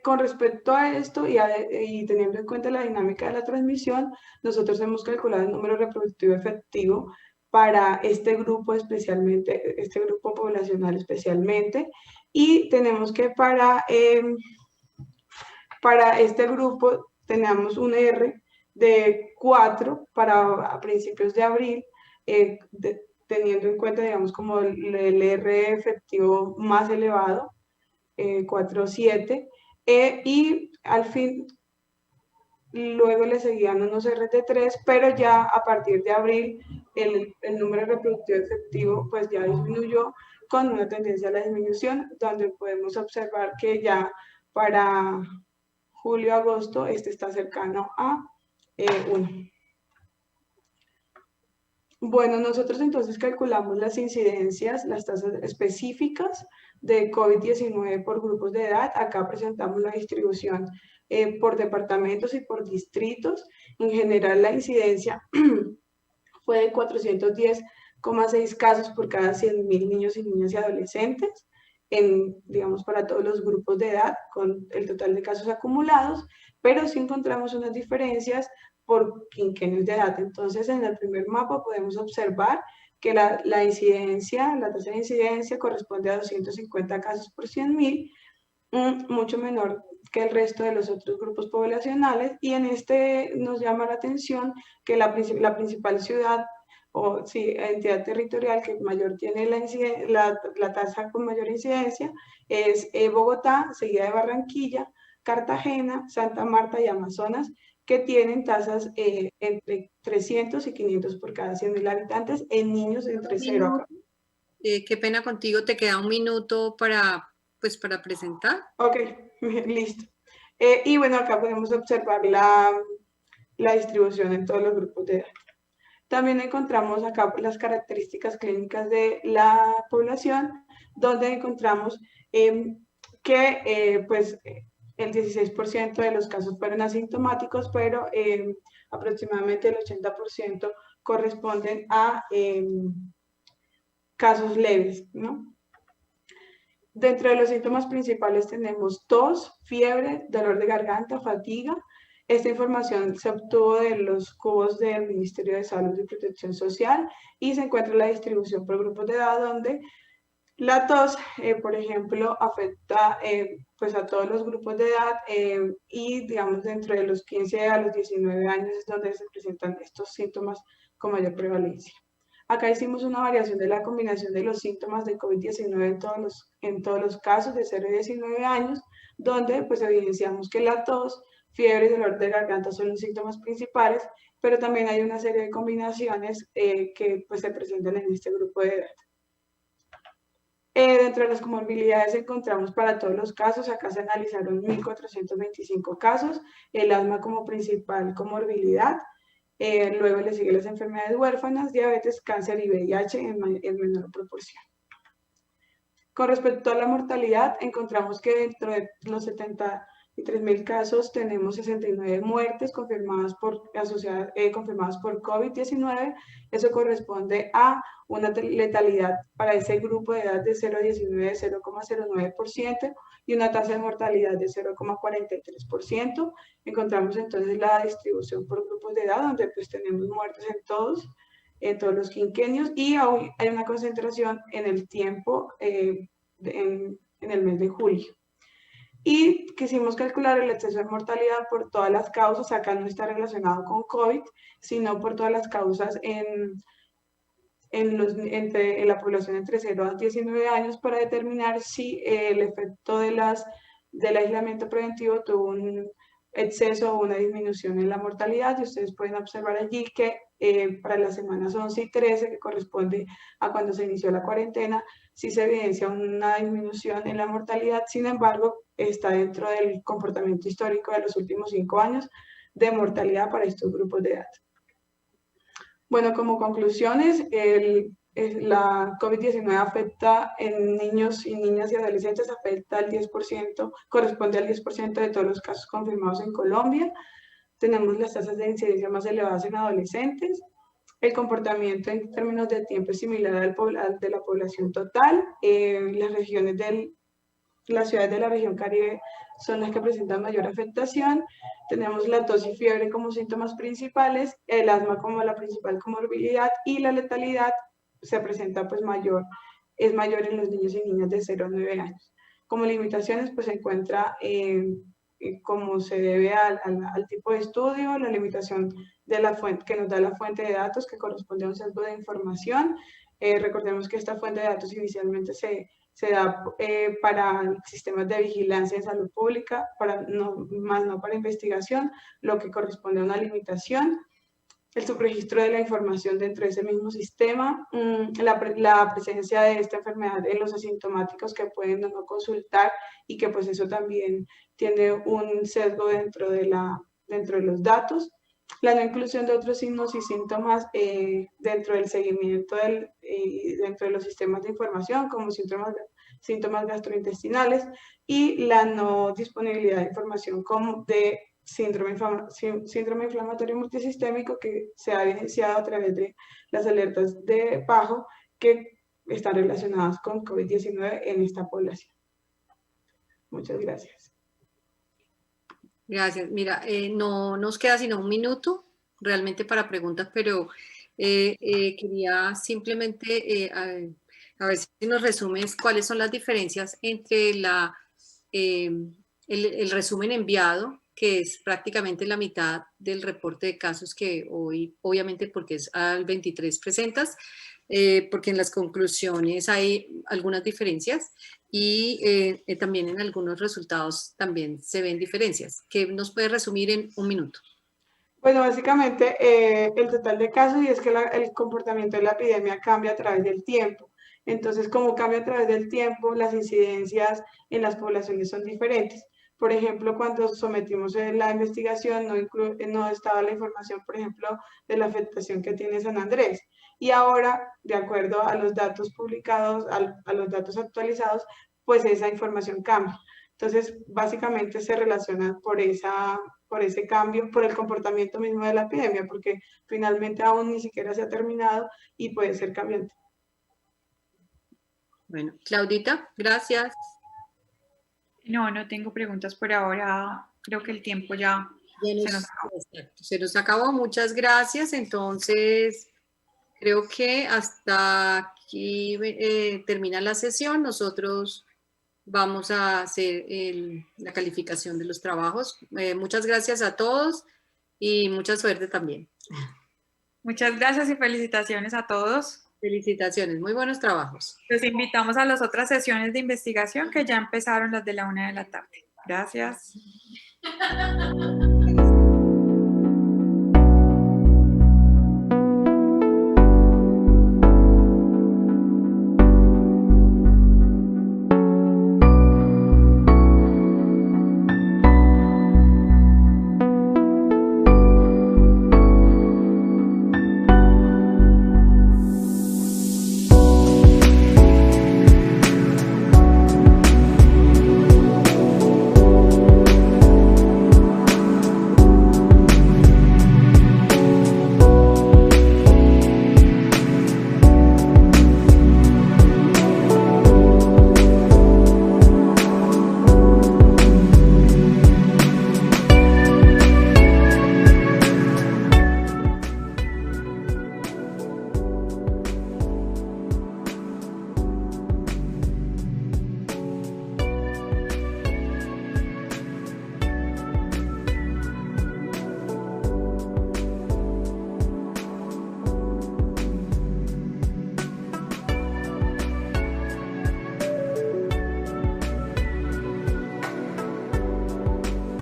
Con respecto a esto y teniendo en cuenta la dinámica de la transmisión, nosotros hemos calculado el número reproductivo efectivo para este grupo especialmente, este grupo poblacional especialmente, y tenemos que para este grupo tenemos un R de 4 a principios de abril, teniendo en cuenta, digamos, como el R efectivo más elevado, 4,7, y al fin, luego le seguían unos R de 3, pero ya a partir de abril el número reproductivo efectivo pues ya disminuyó con una tendencia a la disminución, donde podemos observar que ya para julio-agosto este está cercano a 1. Bueno, nosotros entonces calculamos las incidencias, las tasas específicas de COVID-19 por grupos de edad. Acá presentamos la distribución por departamentos y por distritos. En general, la incidencia fue de 410,6 casos por cada 100.000 niños y niñas y adolescentes, digamos, para todos los grupos de edad, con el total de casos acumulados, pero sí encontramos unas diferencias por quinquenios de edad. Entonces, en el primer mapa podemos observar que la incidencia, la tasa de incidencia corresponde a 250 casos por 100.000, mucho menor que el resto de los otros grupos poblacionales, y en este nos llama la atención que la principal ciudad o sí, entidad territorial que mayor tiene la tasa con mayor incidencia es Bogotá, seguida de Barranquilla, Cartagena, Santa Marta y Amazonas, que tienen tasas entre 300 y 500 por cada 100.000 habitantes en niños entre 0 a 4. Qué pena contigo, te queda un minuto para presentar. Ok, listo. Y bueno, acá podemos observar la distribución en todos los grupos de edad. También encontramos acá las características clínicas de la población, donde encontramos que pues el 16% de los casos fueron asintomáticos, pero aproximadamente el 80% corresponden a casos leves, ¿no? Dentro de los síntomas principales tenemos tos, fiebre, dolor de garganta, fatiga. Esta información se obtuvo de los cubos del Ministerio de Salud y Protección Social y se encuentra la distribución por grupos de edad, donde la tos, por ejemplo, afecta pues a todos los grupos de edad y, digamos, dentro de los 15 a los 19 años es donde se presentan estos síntomas con mayor prevalencia. Acá hicimos una variación de la combinación de los síntomas de COVID-19 en todos los casos de 0 a 19 años, donde pues evidenciamos que la tos, fiebre y dolor de garganta son los síntomas principales, pero también hay una serie de combinaciones que pues se presentan en este grupo de edad. Dentro de las comorbilidades encontramos para todos los casos, acá se analizaron 1.425 casos, el asma como principal comorbilidad, luego le siguen las enfermedades huérfanas, diabetes, cáncer y VIH en menor proporción. Con respecto a la mortalidad, encontramos que dentro de los 73.000 casos tenemos 69 muertes confirmadas por COVID-19. Eso corresponde a una letalidad para ese grupo de edad de 0 a 19 de 0,09% y una tasa de mortalidad de 0,43%. Encontramos entonces la distribución por grupos de edad, donde pues tenemos muertes en todos los quinquenios, y hay una concentración en el tiempo en el mes de julio. Y quisimos calcular el exceso de mortalidad por todas las causas. Acá no está relacionado con COVID, sino por todas las causas en la población entre 0 a 19 años, para determinar si el efecto del aislamiento preventivo tuvo un exceso o una disminución en la mortalidad. Y ustedes pueden observar allí que para las semanas 11 y 13, que corresponde a cuando se inició la cuarentena, sí se evidencia una disminución en la mortalidad. Sin embargo, está dentro del comportamiento histórico de los últimos 5 años de mortalidad para estos grupos de edad. Bueno, como conclusiones, la COVID-19 afecta en niños y niñas y adolescentes, afecta al 10%, corresponde al 10% de todos los casos confirmados en Colombia. Tenemos las tasas de incidencia más elevadas en adolescentes. El comportamiento en términos de tiempo es similar al de la población total. Las ciudades de la región Caribe son las que presentan mayor afectación. Tenemos la tos y fiebre como síntomas principales, el asma como la principal comorbilidad, y la letalidad se presenta pues es mayor en los niños y niñas de 0 a 9 años. Como limitaciones pues se encuentra como se debe al tipo de estudio, la limitación de la fuente que nos da la fuente de datos, que corresponde a un sesgo de información. Recordemos que esta fuente de datos inicialmente se da para sistemas de vigilancia en salud pública, más no para investigación, lo que corresponde a una limitación. El subregistro de la información dentro de ese mismo sistema, la presencia de esta enfermedad en los asintomáticos que pueden no consultar, y que pues eso también tiene un sesgo dentro de los datos, la no inclusión de otros signos y síntomas dentro del seguimiento dentro de los sistemas de información, como síntomas gastrointestinales, y la no disponibilidad de información como de síndrome inflamatorio multisistémico que se ha evidenciado a través de las alertas de PAHO que están relacionadas con COVID-19 en esta población. Muchas gracias. Gracias. Mira, no nos queda sino un minuto realmente para preguntas, pero quería simplemente a ver si nos resumes cuáles son las diferencias entre el resumen enviado, que es prácticamente la mitad del reporte de casos que hoy, obviamente porque es al 23 presentas, porque en las conclusiones hay algunas diferencias y también en algunos resultados también se ven diferencias. ¿Qué nos puede resumir en un minuto? Bueno, básicamente el total de casos y es que el comportamiento de la epidemia cambia a través del tiempo. Entonces, como cambia a través del tiempo, las incidencias en las poblaciones son diferentes. Por ejemplo, cuando sometimos la investigación no estaba la información, por ejemplo, de la afectación que tiene San Andrés. Y ahora, de acuerdo a los datos publicados, a los datos actualizados, pues esa información cambia. Entonces, básicamente se relaciona por ese cambio, por el comportamiento mismo de la epidemia, porque finalmente aún ni siquiera se ha terminado y puede ser cambiante. Bueno, Claudita, gracias. No tengo preguntas por ahora. Creo que el tiempo ya se nos acabó. Exacto, se nos acabó. Muchas gracias. Entonces, creo que hasta aquí termina la sesión. Nosotros vamos a hacer la calificación de los trabajos. Muchas gracias a todos y mucha suerte también. Muchas gracias y felicitaciones a todos. Felicitaciones, muy buenos trabajos. Los invitamos a las otras sesiones de investigación que ya empezaron, las de la 1 de la tarde. Gracias.